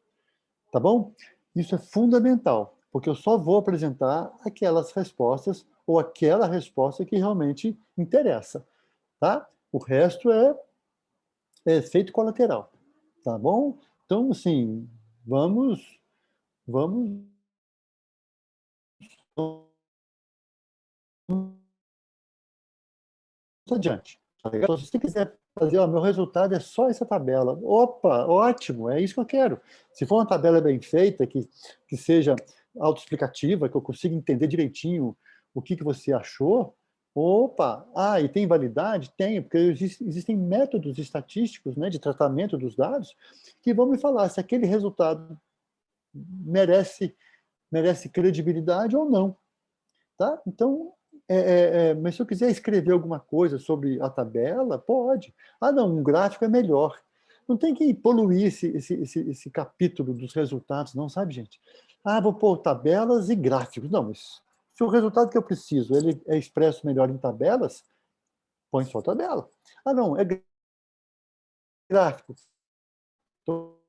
Tá bom? Isso é fundamental, porque eu só vou apresentar aquelas respostas ou aquela resposta que realmente interessa, tá? O resto é efeito colateral, tá bom? Então, assim, vamos adiante. Tá legal? Se você quiser fazer, ó, meu resultado é só essa tabela. Opa, ótimo, é isso que eu quero. Se for uma tabela bem feita, que seja autoexplicativa, que eu consiga entender direitinho o que você achou, opa, e tem validade? Tem, porque existem métodos estatísticos, né, de tratamento dos dados que vão me falar se aquele resultado merece credibilidade ou não. Tá? Então, mas se eu quiser escrever alguma coisa sobre a tabela, pode. Não, um gráfico é melhor. Não tem que poluir esse capítulo dos resultados, não, sabe, gente? Vou pôr tabelas e gráficos. Não, mas se o resultado que eu preciso ele é expresso melhor em tabelas, põe só tabela. Não, é gráfico. Então,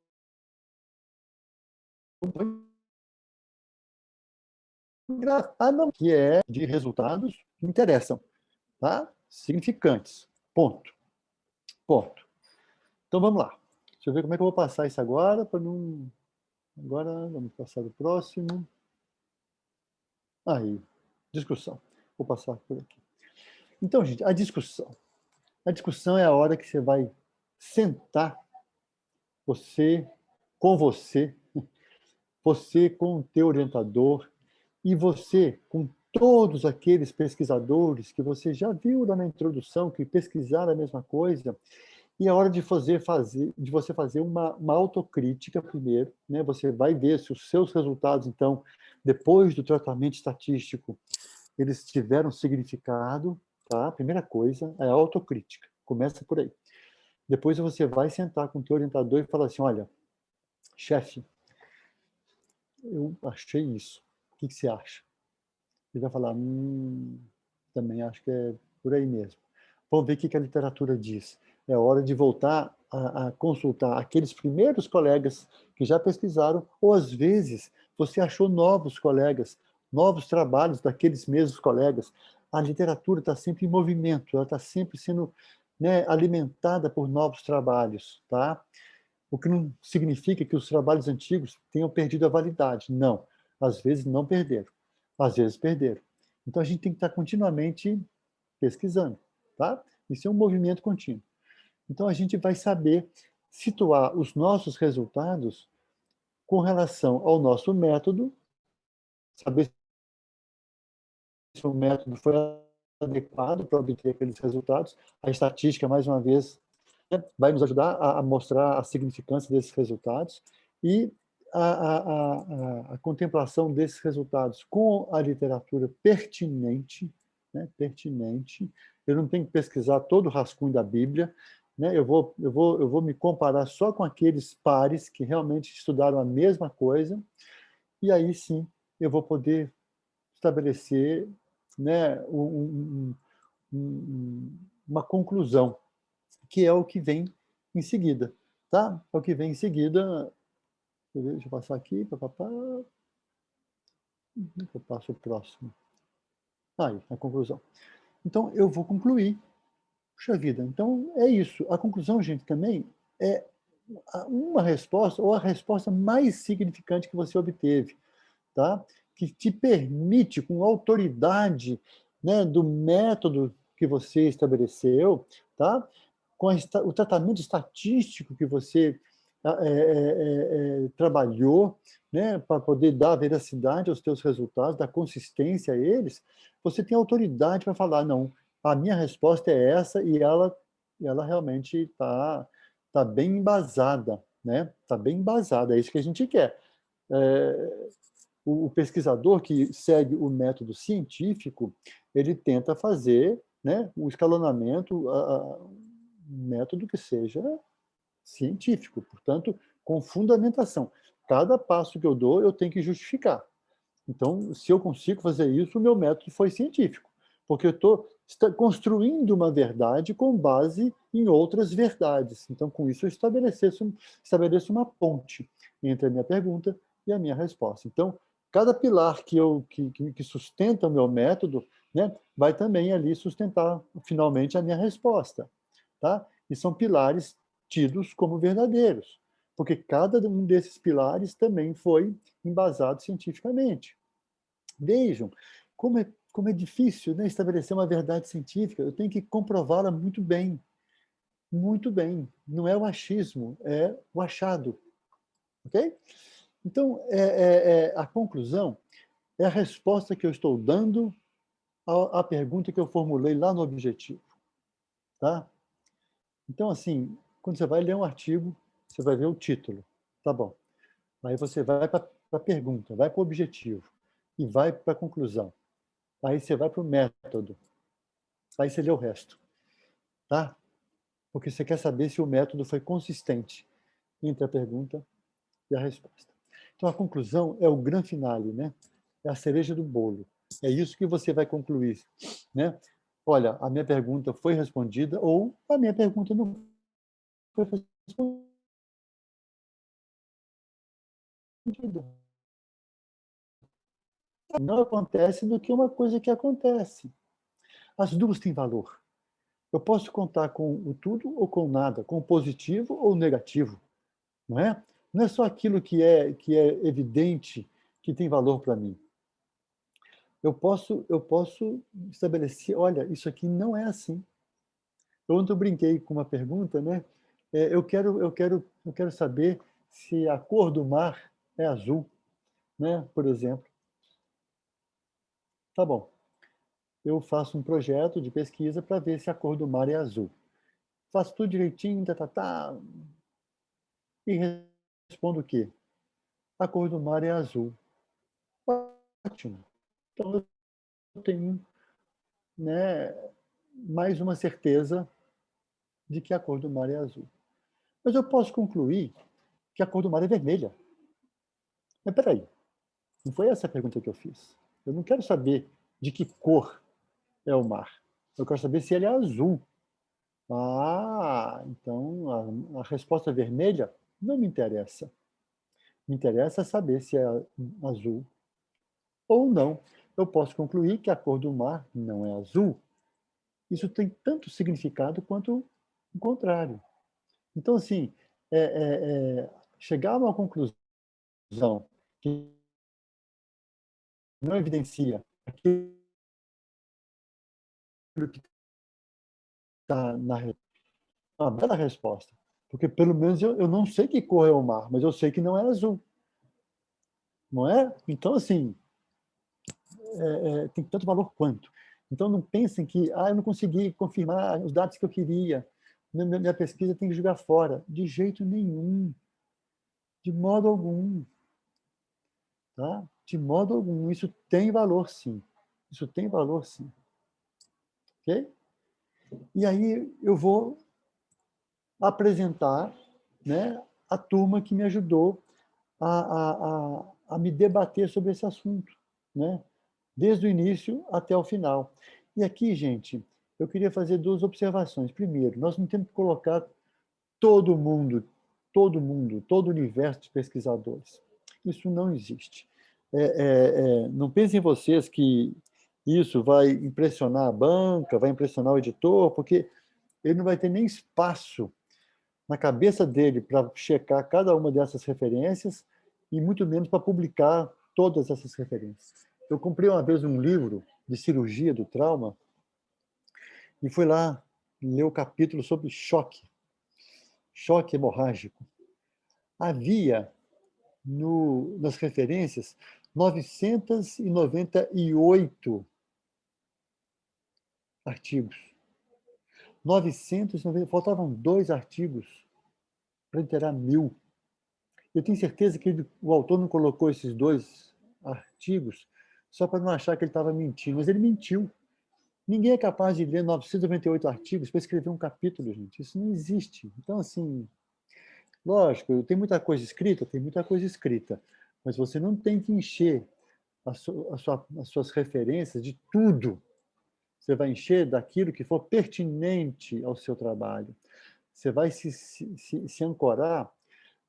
põe gráfico. Não, que é de resultados que interessam, tá? Significantes. Ponto. Ponto. Então vamos lá. Deixa eu ver como é que eu vou passar isso agora para não. Agora vamos passar o próximo. Aí, discussão. Vou passar por aqui. Então, gente, a discussão. A discussão é a hora que você vai sentar você você com o teu orientador e você com todos aqueles pesquisadores que você já viu lá na introdução, que pesquisaram a mesma coisa. E é hora de você fazer uma autocrítica primeiro, né? Você vai ver se os seus resultados, então, depois do tratamento estatístico, eles tiveram significado, tá? A primeira coisa é a autocrítica. Começa por aí. Depois você vai sentar com o teu orientador e falar assim, olha, chefe, eu achei isso. O que você acha? Ele vai falar, também acho que é por aí mesmo. Vamos ver o que a literatura diz. É hora de voltar a consultar aqueles primeiros colegas que já pesquisaram, ou às vezes você achou novos colegas, novos trabalhos daqueles mesmos colegas. A literatura está sempre em movimento, ela está sempre sendo, né, alimentada por novos trabalhos, tá? O que não significa que os trabalhos antigos tenham perdido a validade. Não. Às vezes não perderam. Às vezes perderam. Então, a gente tem que estar continuamente pesquisando, tá? Isso é um movimento contínuo. Então, a gente vai saber situar os nossos resultados com relação ao nosso método, saber se o método foi adequado para obter aqueles resultados. A estatística, mais uma vez, né, vai nos ajudar a mostrar a significância desses resultados e a contemplação desses resultados com a literatura pertinente, né, pertinente. Eu não tenho que pesquisar todo o rascunho da Bíblia, né? Eu vou me comparar só com aqueles pares que realmente estudaram a mesma coisa, e aí sim eu vou poder estabelecer, né, uma conclusão, que é o que vem em seguida, tá? É o que vem em seguida. Deixa eu passar aqui, papapá. Eu passo o próximo. Aí, a conclusão. Então, eu vou concluir. Puxa vida, então é isso. A conclusão, gente, também é uma resposta, ou a resposta mais significante que você obteve, tá? Que te permite, com autoridade, né, do método que você estabeleceu, tá? Com o tratamento estatístico que você trabalhou, né, para poder dar veracidade aos teus resultados, dar consistência a eles, você tem autoridade para falar, não, a minha resposta é essa e ela realmente tá bem embasada, né? Tá bem embasada, é isso que a gente quer. O pesquisador que segue o método científico, ele tenta fazer, né, um escalonamento, um método que seja científico, portanto, com fundamentação. Cada passo que eu dou, eu tenho que justificar. Então, se eu consigo fazer isso, o meu método foi científico, porque eu estou construindo uma verdade com base em outras verdades. Então, com isso, eu estabeleço uma ponte entre a minha pergunta e a minha resposta. Então, cada pilar que sustenta o meu método, né, vai também ali sustentar, finalmente, a minha resposta. Tá? E são pilares tidos como verdadeiros, porque cada um desses pilares também foi embasado cientificamente. Vejam como é difícil, né, estabelecer uma verdade científica. Eu tenho que comprová-la muito bem. Muito bem. Não é o achismo, é o achado. Ok? Então, a conclusão é a resposta que eu estou dando à pergunta que eu formulei lá no objetivo. Tá? Então, assim, quando você vai ler um artigo, você vai ver o título. Tá bom. Aí você vai para a pergunta, vai para o objetivo e vai para a conclusão. Aí você vai para o método. Aí você lê o resto. Tá? Porque você quer saber se o método foi consistente entre a pergunta e a resposta. Então, a conclusão é o grande finale, né? É a cereja do bolo. É isso que você vai concluir, né? Olha, a minha pergunta foi respondida ou a minha pergunta não foi respondida. Não acontece do que uma coisa que acontece. As duas têm valor. Eu posso contar com o tudo ou com nada, com o positivo ou o negativo, não é? Não é só aquilo que é evidente que tem valor para mim. Eu posso estabelecer, olha, isso aqui não é assim. Ontem eu brinquei com uma pergunta, né? Eu quero saber se a cor do mar é azul, né? Por exemplo. Tá bom. Eu faço um projeto de pesquisa para ver se a cor do mar é azul. Faço tudo direitinho, e respondo o quê? A cor do mar é azul. Ótimo. Então eu tenho, né, mais uma certeza de que a cor do mar é azul. Mas eu posso concluir que a cor do mar é vermelha. Mas peraí, não foi essa a pergunta que eu fiz. Eu não quero saber de que cor é o mar. Eu quero saber se ele é azul. Ah, então a resposta vermelha não me interessa. Me interessa saber se é azul ou não. Eu posso concluir que a cor do mar não é azul. Isso tem tanto significado quanto o contrário. Então, assim, chegar a uma conclusão que não evidencia aquilo que está uma bela resposta. Porque, pelo menos, eu não sei que cor é o mar, mas eu sei que não é azul. Não é? Então, assim, tem tanto valor quanto. Então, não pensem que eu não consegui confirmar os dados que eu queria, minha pesquisa tem que jogar fora. De jeito nenhum. De modo algum. Tá? De modo algum. Isso tem valor, sim. Isso tem valor, sim. Ok? E aí eu vou apresentar, né, a turma que me ajudou a me debater sobre esse assunto, né? Desde o início até o final. E aqui, gente, eu queria fazer duas observações. Primeiro, nós não temos que colocar todo mundo, todo o universo de pesquisadores. Isso não existe. Não pensem vocês que isso vai impressionar a banca, vai impressionar o editor, porque ele não vai ter nem espaço na cabeça dele para checar cada uma dessas referências e muito menos para publicar todas essas referências. Eu comprei uma vez um livro de cirurgia do trauma e fui lá ler o capítulo sobre choque hemorrágico. Havia nas referências 998 artigos. 990, faltavam 2 artigos para inteirar 1000. Eu tenho certeza que o autor não colocou esses 2 artigos só para não achar que ele estava mentindo, mas ele mentiu. Ninguém é capaz de ler 998 artigos para escrever um capítulo, gente. Isso não existe. Então, assim, lógico, tem muita coisa escrita, mas você não tem que encher as suas referências de tudo. Você vai encher daquilo que for pertinente ao seu trabalho. Você vai se ancorar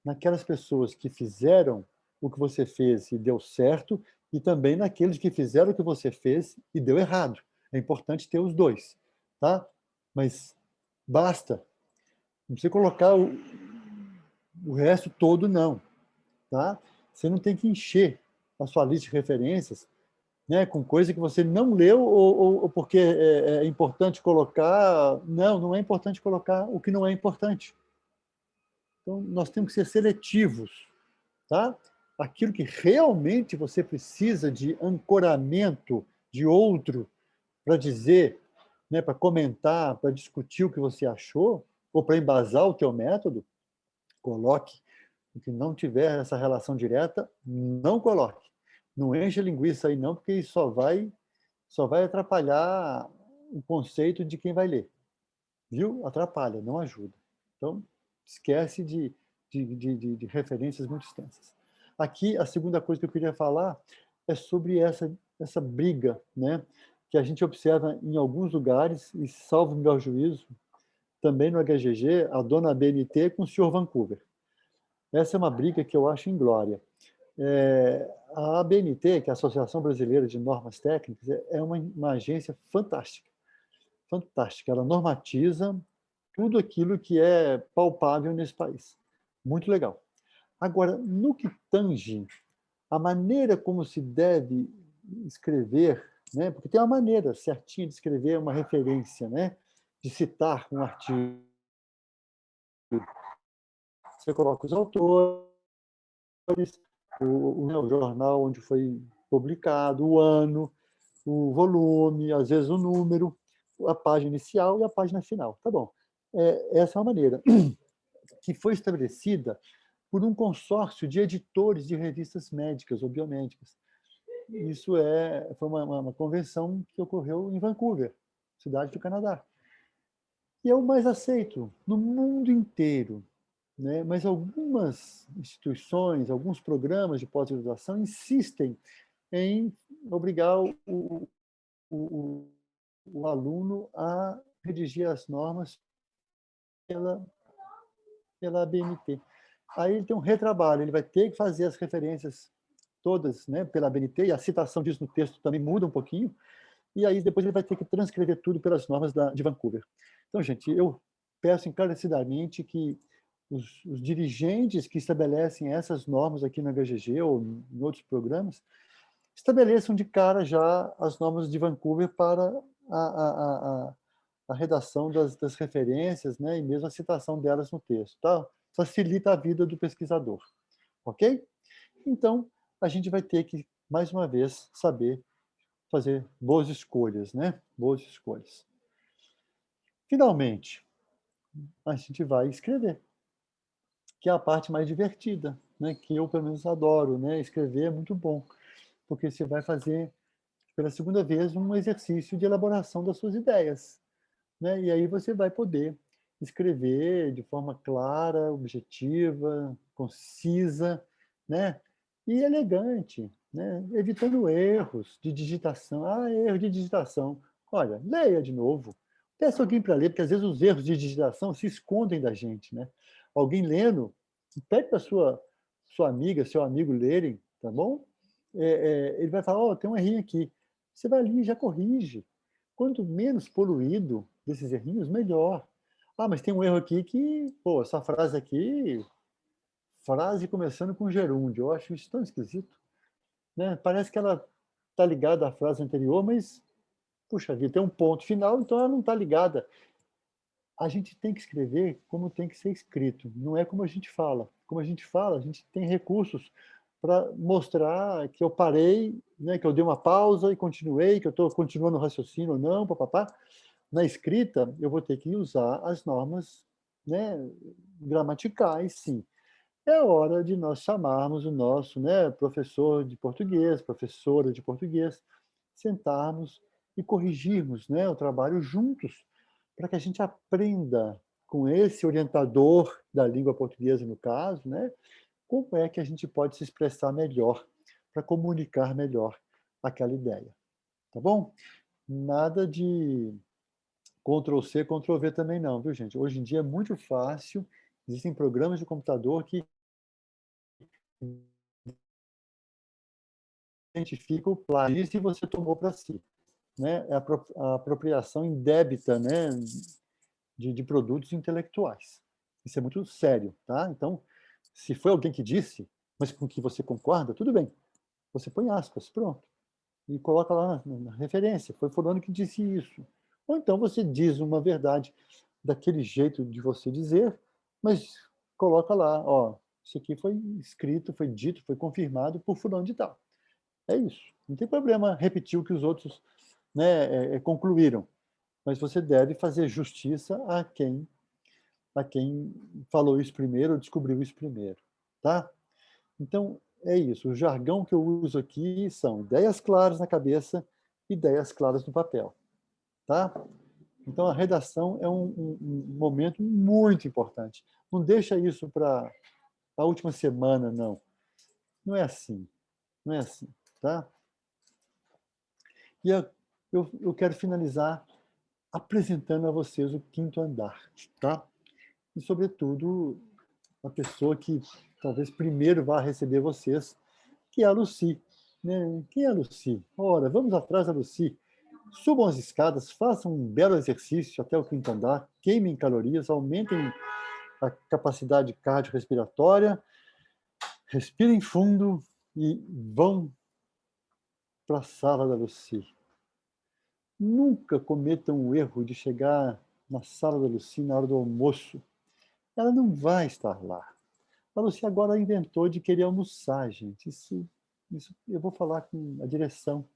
naquelas pessoas que fizeram o que você fez e deu certo, e também naqueles que fizeram o que você fez e deu errado. É importante ter os dois, tá? Mas basta. Não precisa colocar o resto todo, não. Tá? Você não tem que encher a sua lista de referências, né, com coisa que você não leu ou porque é importante colocar. Não, não é importante colocar o que não é importante. Então, nós temos que ser seletivos. Tá? Aquilo que realmente você precisa de ancoramento de outro para dizer, né, para comentar, para discutir o que você achou, ou para embasar o teu método, coloque. O que não tiver essa relação direta, não coloque. Não enche a linguiça aí não, porque isso só vai atrapalhar o conceito de quem vai ler. Viu? Atrapalha, não ajuda. Então, esquece de referências muito extensas. Aqui, a segunda coisa que eu queria falar é sobre essa briga, né, que a gente observa em alguns lugares, e salvo o meu juízo, também no HGG, a dona BNT com o senhor Vancouver. Essa é uma briga que eu acho inglória. A ABNT, que é a Associação Brasileira de Normas Técnicas, é uma agência fantástica. Fantástica. Ela normatiza tudo aquilo que é palpável nesse país. Muito legal. Agora, no que tange a maneira como se deve escrever, né? Porque tem uma maneira certinha de escrever uma referência, né? De citar um artigo. Você coloca os autores, o jornal onde foi publicado, o ano, o volume, às vezes o número, a página inicial e a página final. Tá bom. Essa é uma maneira que foi estabelecida por um consórcio de editores de revistas médicas ou biomédicas. Isso foi uma convenção que ocorreu em Vancouver, cidade do Canadá. E é o mais aceito no mundo inteiro. Né? Mas algumas instituições, alguns programas de pós-graduação insistem em obrigar o aluno a redigir as normas pela ABNT. Aí ele tem um retrabalho, ele vai ter que fazer as referências todas, né, pela ABNT, e a citação disso no texto também muda um pouquinho, e aí depois ele vai ter que transcrever tudo pelas normas de Vancouver. Então, gente, eu peço encarecidamente que os dirigentes que estabelecem essas normas aqui no HGG ou em outros programas estabeleçam de cara já as normas de Vancouver para a, a, a, a redação das referências, né, e mesmo a citação delas no texto. Tá? Facilita a vida do pesquisador. Ok? Então, a gente vai ter que, mais uma vez, saber fazer boas escolhas, né? Boas escolhas. Finalmente, a gente vai escrever, que é a parte mais divertida, né? Que eu, pelo menos, adoro, né? Escrever é muito bom, porque você vai fazer, pela segunda vez, um exercício de elaboração das suas ideias, né? E aí você vai poder escrever de forma clara, objetiva, concisa, né? E elegante, né? Evitando erros de digitação. Ah, erro de digitação. Olha, leia de novo. Peça alguém para ler, porque às vezes os erros de digitação se escondem da gente, né? Alguém lendo, pede para sua amiga, seu amigo lerem, tá bom? Ele vai falar, tem um errinho aqui. Você vai ali e já corrige. Quanto menos poluído desses errinhos, melhor. Ah, mas tem um erro aqui que, pô, essa frase aqui, frase começando com gerúndio, eu acho isso tão esquisito, né? Parece que ela está ligada à frase anterior, mas, puxa vida, tem um ponto final, então ela não está ligada. A gente tem que escrever como tem que ser escrito, não é como a gente fala. Como a gente fala, a gente tem recursos para mostrar que eu parei, né, que eu dei uma pausa e continuei, que eu estou continuando o raciocínio ou não, papapá. Na escrita, eu vou ter que usar as normas, né, gramaticais, sim. É hora de nós chamarmos o nosso, né, professor de português, professora de português, sentarmos e corrigirmos, né, o trabalho juntos, para que a gente aprenda com esse orientador da língua portuguesa, no caso, né, como é que a gente pode se expressar melhor, para comunicar melhor aquela ideia. Tá bom? Nada de Ctrl+C, Ctrl+V também não, viu, gente? Hoje em dia é muito fácil, existem programas de computador que identificam o plágio se você tomou para si, né? É a apropriação indébita, né, de produtos intelectuais. Isso é muito sério, tá? Então, se foi alguém que disse, mas com que você concorda, tudo bem. Você põe aspas, pronto. E coloca lá na referência, foi fulano que disse isso. Ou então você diz uma verdade daquele jeito de você dizer, mas coloca lá, ó, isso aqui foi escrito, foi dito, foi confirmado por fulano de tal. É isso. Não tem problema repetir o que os outros, né, concluíram, mas você deve fazer justiça a quem falou isso primeiro ou descobriu isso primeiro, tá? Então, é isso. O jargão que eu uso aqui são ideias claras na cabeça, ideias claras no papel, tá? Então, a redação é um momento muito importante. Não deixa isso para a última semana, não. Não é assim. Não é assim, tá? E eu quero finalizar apresentando a vocês o quinto andar, tá? E, sobretudo, a pessoa que talvez primeiro vá receber vocês, que é a Lucy. Né? Quem é a Lucy? Ora, vamos atrás da Lucy. Subam as escadas, façam um belo exercício até o quinto andar, queimem calorias, aumentem a capacidade cardiorrespiratória, respirem fundo e vão para a sala da Lucy. Nunca cometam o erro de chegar na sala da Lucy na hora do almoço. Ela não vai estar lá. A Lucy agora inventou de querer almoçar, gente. Isso eu vou falar com a direção.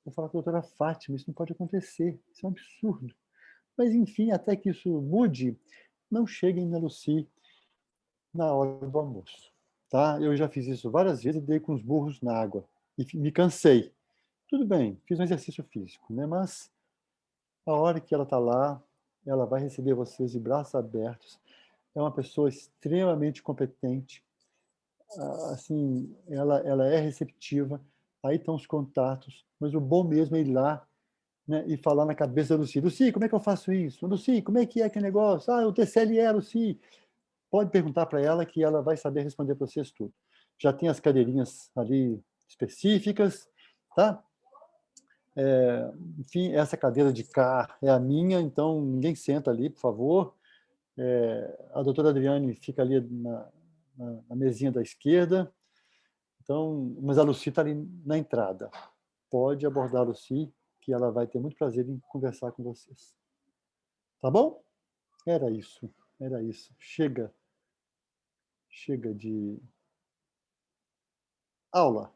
Vou falar com a doutora Fátima. Isso não pode acontecer. Isso é um absurdo. Mas, enfim, até que isso mude, não cheguem na Lucy na hora do almoço. Tá? Eu já fiz isso várias vezes e dei com os burros na água. E me cansei. Tudo bem, fiz um exercício físico, né? Mas a hora que ela está lá, ela vai receber vocês de braços abertos. É uma pessoa extremamente competente. Assim, ela é receptiva. Aí estão os contatos. Mas o bom mesmo é ir lá, né, e falar na cabeça da Lucy. Lucy, como é que eu faço isso? Lucy, como é que é aquele negócio? Ah, o TCLE, Lucy. Pode perguntar para ela que ela vai saber responder para vocês tudo. Já tem as cadeirinhas ali específicas, tá? Enfim, essa cadeira de cá é a minha, então ninguém senta ali, por favor. A doutora Adriane fica ali na mesinha da esquerda, então, mas a Lucy está ali na entrada. Pode abordar a Lucy, que ela vai ter muito prazer em conversar com vocês. Tá bom? Era isso. Chega de aula.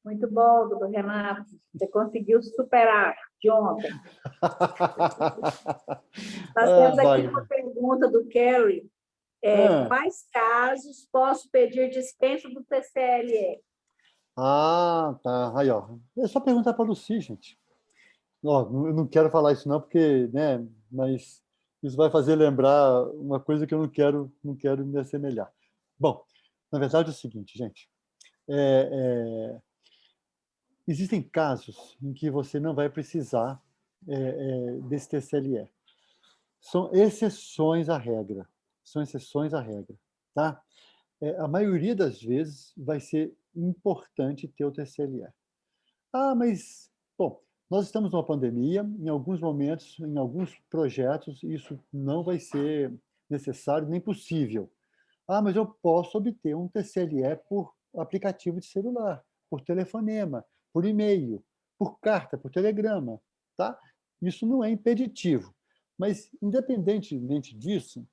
Muito bom, doutor Renato. Você conseguiu superar de ontem. Nós temos aqui Wagner. uma pergunta do Kerry. Quais casos posso pedir dispensa do TCLE? Tá. Aí, ó. É só perguntar para a Lucy, gente. Ó, eu não quero falar isso não, porque, né, mas isso vai fazer lembrar uma coisa que eu não quero me assemelhar. Bom, na verdade é o seguinte, gente. Existem casos em que você não vai precisar desse TCLE. São exceções à regra. Tá? A maioria das vezes vai ser importante ter o TCLE. Mas, bom, nós estamos numa pandemia, em alguns momentos, em alguns projetos, isso não vai ser necessário nem possível. Mas eu posso obter um TCLE por aplicativo de celular, por telefonema, por e-mail, por carta, por telegrama, tá? Isso não é impeditivo. Mas, independentemente disso,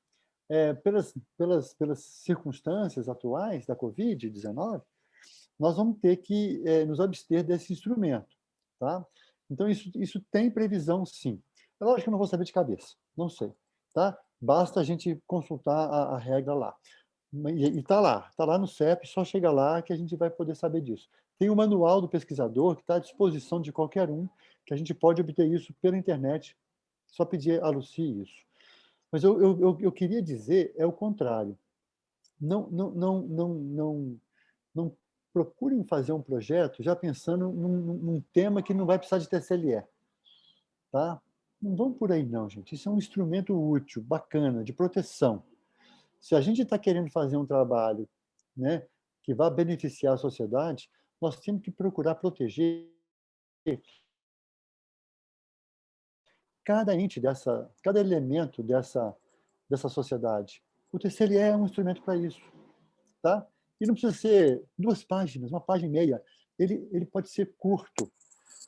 pelas circunstâncias atuais da Covid-19, nós vamos ter que nos abster desse instrumento, tá? Então, isso tem previsão, sim. É lógico que eu não vou saber de cabeça, não sei, tá? Basta a gente consultar a regra lá. E está lá no CEP, só chega lá que a gente vai poder saber disso. Tem o manual do pesquisador que está à disposição de qualquer um, que a gente pode obter isso pela internet, só pedir a Lucy isso. Mas eu queria dizer o contrário. Não procurem fazer um projeto já pensando num tema que não vai precisar de TCLE. Tá? Não vão por aí, não, gente. Isso é um instrumento útil, bacana, de proteção. Se a gente está querendo fazer um trabalho, né, que vá beneficiar a sociedade, nós temos que procurar proteger cada cada elemento dessa sociedade. O TCLE é um instrumento para isso. Tá? E não precisa ser 2 páginas, 1,5 páginas. Ele pode ser curto,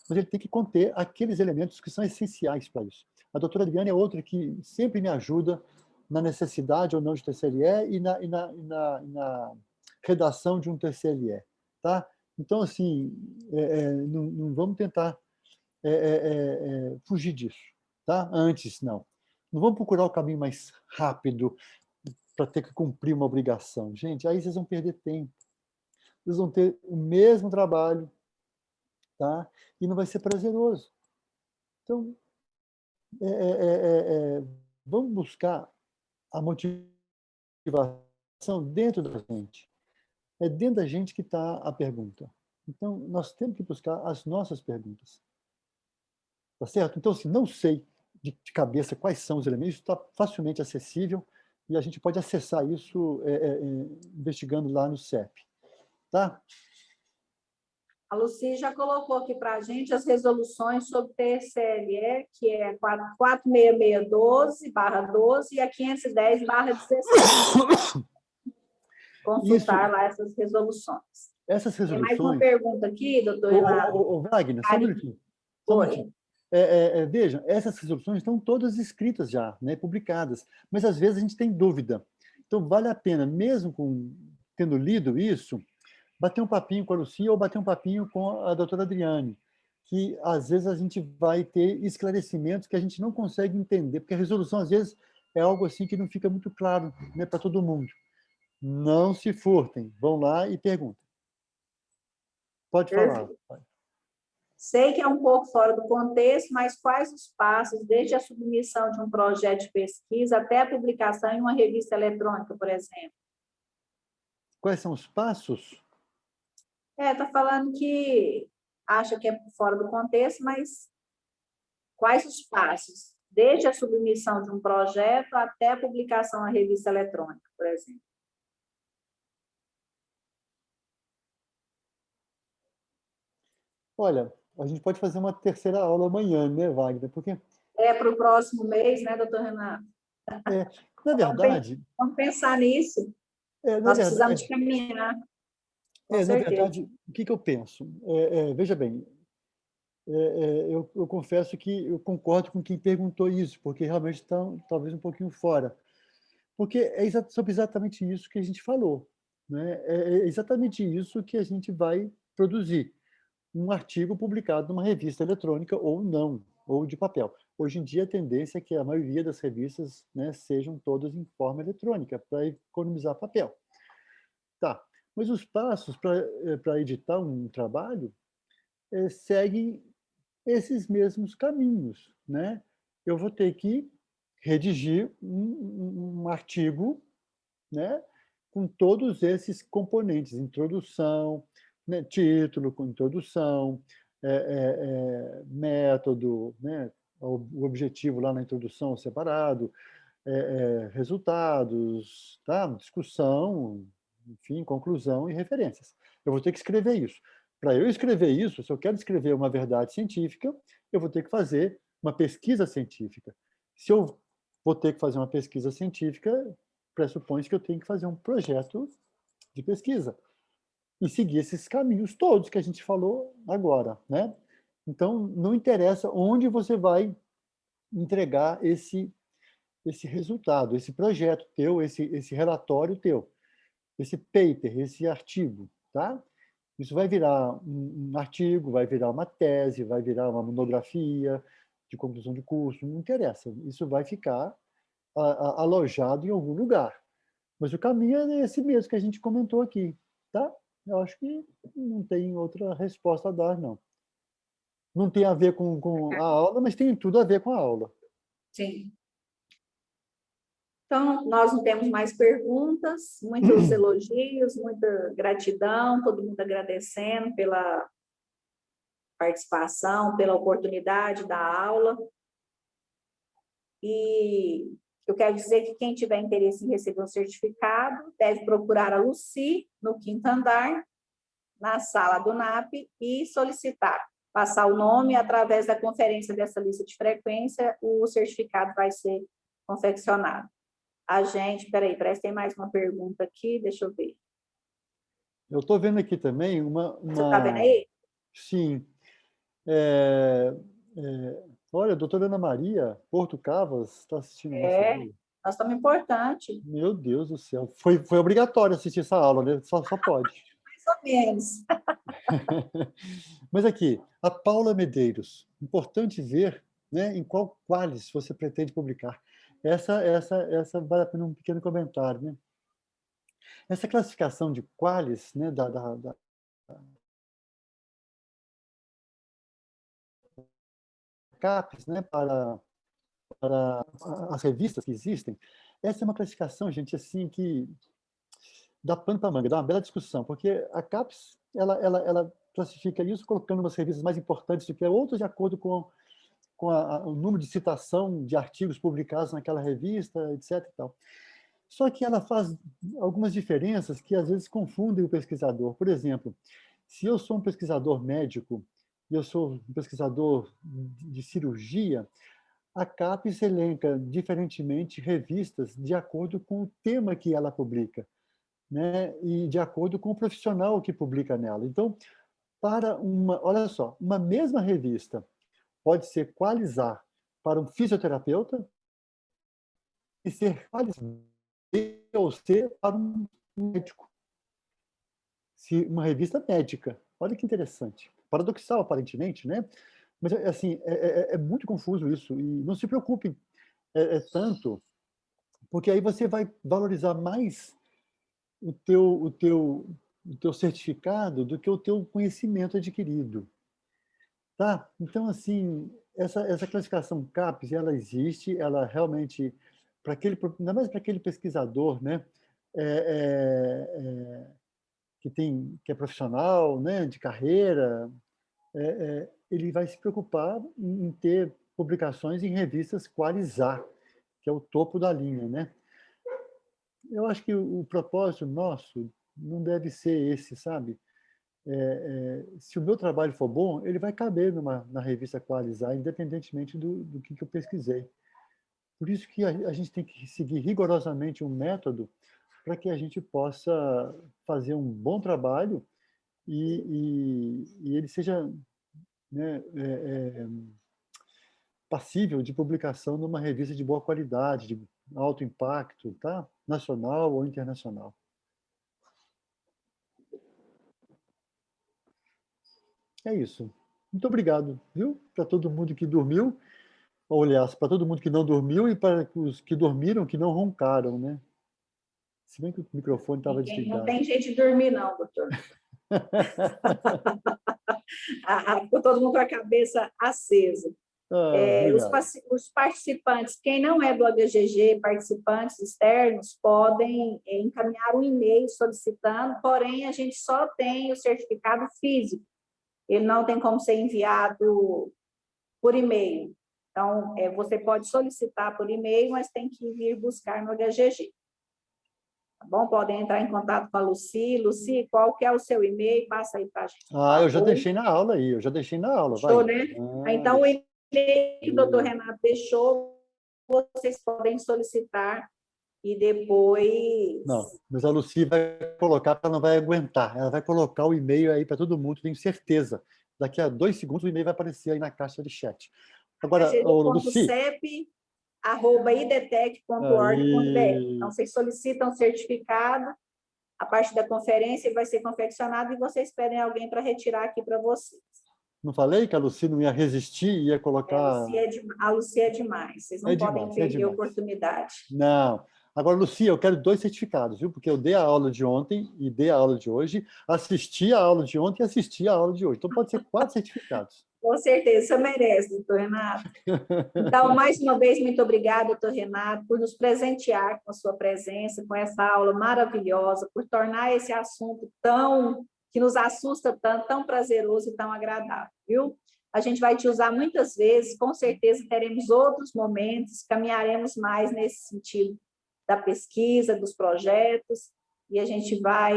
mas ele tem que conter aqueles elementos que são essenciais para isso. A doutora Adriana é outra que sempre me ajuda na necessidade ou não de TCLE e na redação de um TCLE. Tá? Então, assim, não vamos tentar fugir disso. Tá? Antes, não. Não vamos procurar o caminho mais rápido para ter que cumprir uma obrigação. Gente, aí vocês vão perder tempo. Vocês vão ter o mesmo trabalho, tá? E não vai ser prazeroso. Então, vamos buscar a motivação dentro da gente. É dentro da gente que está a pergunta. Então, nós temos que buscar as nossas perguntas. Tá certo? Então, assim, não sei de cabeça quais são os elementos, está facilmente acessível e a gente pode acessar isso investigando lá no CEP. Tá? A Lucy já colocou aqui para a gente as resoluções sobre TCLE, que é 46612/12 e a 510/16. Consultar lá essas resoluções. Essas Tem mais uma resoluções... pergunta aqui, doutor Renato. Wagner, só um minutinho. Veja, essas resoluções estão todas escritas já, né, publicadas, mas às vezes a gente tem dúvida. Então, vale a pena, mesmo tendo lido isso, bater um papinho com a Lucia ou bater um papinho com a doutora Adriane, que às vezes a gente vai ter esclarecimentos que a gente não consegue entender, porque a resolução, às vezes, é algo assim que não fica muito claro, né, para todo mundo. Não se furtem, vão lá e perguntem. Pode falar. Sei que é um pouco fora do contexto, mas quais os passos, desde a submissão de um projeto de pesquisa até a publicação em uma revista eletrônica, por exemplo? Quais são os passos? Está falando que acha que é fora do contexto, mas quais os passos, desde a submissão de um projeto até a publicação na revista eletrônica, por exemplo? Olha, a gente pode fazer uma terceira aula amanhã, né, Wagner? Porque para o próximo mês, né, doutor Renato? Na verdade... Vamos pensar nisso. Nós precisamos de caminhar. Com na certeza. verdade, o que eu penso? Veja bem, eu confesso que eu concordo com quem perguntou isso, porque realmente está talvez um pouquinho fora. Porque sobre exatamente isso que a gente falou, né? É exatamente isso que a gente vai produzir. Um artigo publicado numa revista eletrônica ou não, ou de papel. Hoje em dia, a tendência é que a maioria das revistas, né, sejam todas em forma eletrônica, para economizar papel. Tá, mas os passos para editar um trabalho seguem esses mesmos caminhos, né? Eu vou ter que redigir um artigo, né, com todos esses componentes, introdução, né, título com introdução, método, né, o objetivo lá na introdução separado, resultados, tá? Discussão, enfim, conclusão e referências. Eu vou ter que escrever isso. Para eu escrever isso, se eu quero escrever uma verdade científica, eu vou ter que fazer uma pesquisa científica. Se eu vou ter que fazer uma pesquisa científica, pressupõe que eu tenho que fazer um projeto de pesquisa e seguir esses caminhos todos que a gente falou agora, né? Então, não interessa onde você vai entregar esse resultado, esse projeto teu, esse relatório teu, esse paper, esse artigo, tá? Isso vai virar um artigo, vai virar uma tese, vai virar uma monografia de conclusão de curso, não interessa. Isso vai ficar alojado em algum lugar. Mas o caminho é esse mesmo que a gente comentou aqui, tá? Eu acho que não tem outra resposta a dar, não. Não tem a ver com a aula, mas tem tudo a ver com a aula. Sim. Então, nós não temos mais perguntas, muitos elogios, muita gratidão, todo mundo agradecendo pela participação, pela oportunidade da aula. E eu quero dizer que quem tiver interesse em receber um certificado deve procurar a Lucy, no 5º andar, na sala do NAP, e solicitar, passar o nome, através da conferência dessa lista de frequência, o certificado vai ser confeccionado. A gente, peraí, parece que tem mais uma pergunta aqui, deixa eu ver. Eu estou vendo aqui também Você está vendo aí? Sim. Olha, a doutora Ana Maria Porto Cavas está assistindo a nossa aula. Nós estamos importante. Meu Deus do céu. Foi obrigatório assistir essa aula, né? Só pode. Mais ou menos. Mas aqui, a Paula Medeiros. Importante ver, né, em qual qualis você pretende publicar. Essa vale a pena um pequeno comentário, né? Essa classificação de qualis, né, da CAPES, né, para as revistas que existem, essa é uma classificação, gente, assim, que dá pano para manga, dá uma bela discussão, porque a CAPES, ela classifica isso colocando umas revistas mais importantes do que outras de acordo com o número de citação de artigos publicados naquela revista, etc. E tal. Só que ela faz algumas diferenças que às vezes confundem o pesquisador. Por exemplo, se eu sou um pesquisador médico e eu sou um pesquisador de cirurgia, a CAPES elenca diferentemente revistas de acordo com o tema que ela publica, né? E de acordo com o profissional que publica nela. Então, olha só, uma mesma revista pode ser qualizar para um fisioterapeuta e ser qualizar ou ser para um médico. Se uma revista médica. Olha que interessante. Paradoxal, aparentemente, né? Mas, assim, é muito confuso isso. E não se preocupe tanto, porque aí você vai valorizar mais o teu certificado do que o teu conhecimento adquirido. Tá? Então, assim, essa classificação CAPES, ela existe, ela realmente, ainda mais para aquele pesquisador, né, que é profissional, né, de carreira, ele vai se preocupar em ter publicações em revistas qualizar, que é o topo da linha, né? Eu acho que o propósito nosso não deve ser esse, sabe? Se o meu trabalho for bom, ele vai caber na revista Qualizar, independentemente do que eu pesquisei. Por isso que a gente tem que seguir rigorosamente um método para que a gente possa fazer um bom trabalho e ele seja né, passível de publicação numa revista de boa qualidade, de alto impacto, tá? Nacional ou internacional. É isso. Muito obrigado, viu? Para todo mundo que dormiu, ou, aliás, para todo mundo que não dormiu e para os que dormiram, que não roncaram, né? Se bem que o microfone estava Não desligado. tem jeito de dormir, não, doutor. Ficou todo mundo com a cabeça acesa. Obrigado. Os participantes, quem não é do HGG, participantes externos, podem encaminhar um e-mail solicitando, porém, a gente só tem o certificado físico. Ele não tem como ser enviado por e-mail. Então, você pode solicitar por e-mail, mas tem que vir buscar no HGG. Tá bom? Podem entrar em contato com a Lucy. Lucy, qual que é o seu e-mail? Passa aí para a gente. Eu já deixei na aula aí, eu já deixei na aula, vai. Deixou, né? Então, o e-mail que o doutor Renato deixou, vocês podem solicitar e depois... Não, mas a Lucy vai colocar, ela não vai aguentar. Ela vai colocar o e-mail aí para todo mundo, tenho certeza. Daqui a 2 segundos o e-mail vai aparecer aí na caixa de chat. Agora, Lucy... cep@idetec.org.br. Então, vocês solicitam o certificado, a parte da conferência vai ser confeccionada e vocês pedem alguém para retirar aqui para vocês. Não falei que a Lucy não ia resistir e ia colocar... A Lucy é demais, vocês não podem perder a oportunidade. Não. Agora, Lucy, eu quero 2 certificados, viu? Porque eu dei a aula de ontem e dei a aula de hoje, assisti a aula de ontem e assisti a aula de hoje. Então, pode ser 4 certificados. Com certeza, você merece, doutor Renato. Então, mais uma vez, muito obrigada, doutor Renato, por nos presentear com a sua presença, com essa aula maravilhosa, por tornar esse assunto que nos assusta tanto, tão prazeroso e tão agradável, viu? A gente vai te usar muitas vezes, com certeza teremos outros momentos, caminharemos mais nesse sentido da pesquisa, dos projetos, e a gente vai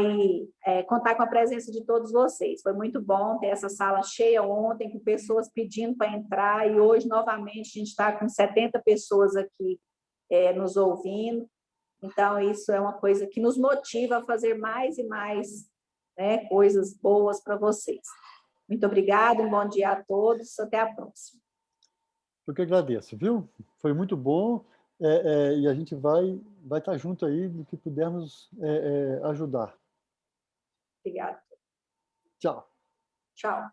contar com a presença de todos vocês. Foi muito bom ter essa sala cheia ontem, com pessoas pedindo para entrar, e hoje, novamente, a gente está com 70 pessoas aqui nos ouvindo. Então, isso é uma coisa que nos motiva a fazer mais e mais coisas boas para vocês. Muito obrigada, um bom dia a todos, até a próxima. Eu que agradeço, viu? Foi muito bom, e a gente vai estar junto aí no que pudermos ajudar. Obrigada. Tchau. Tchau.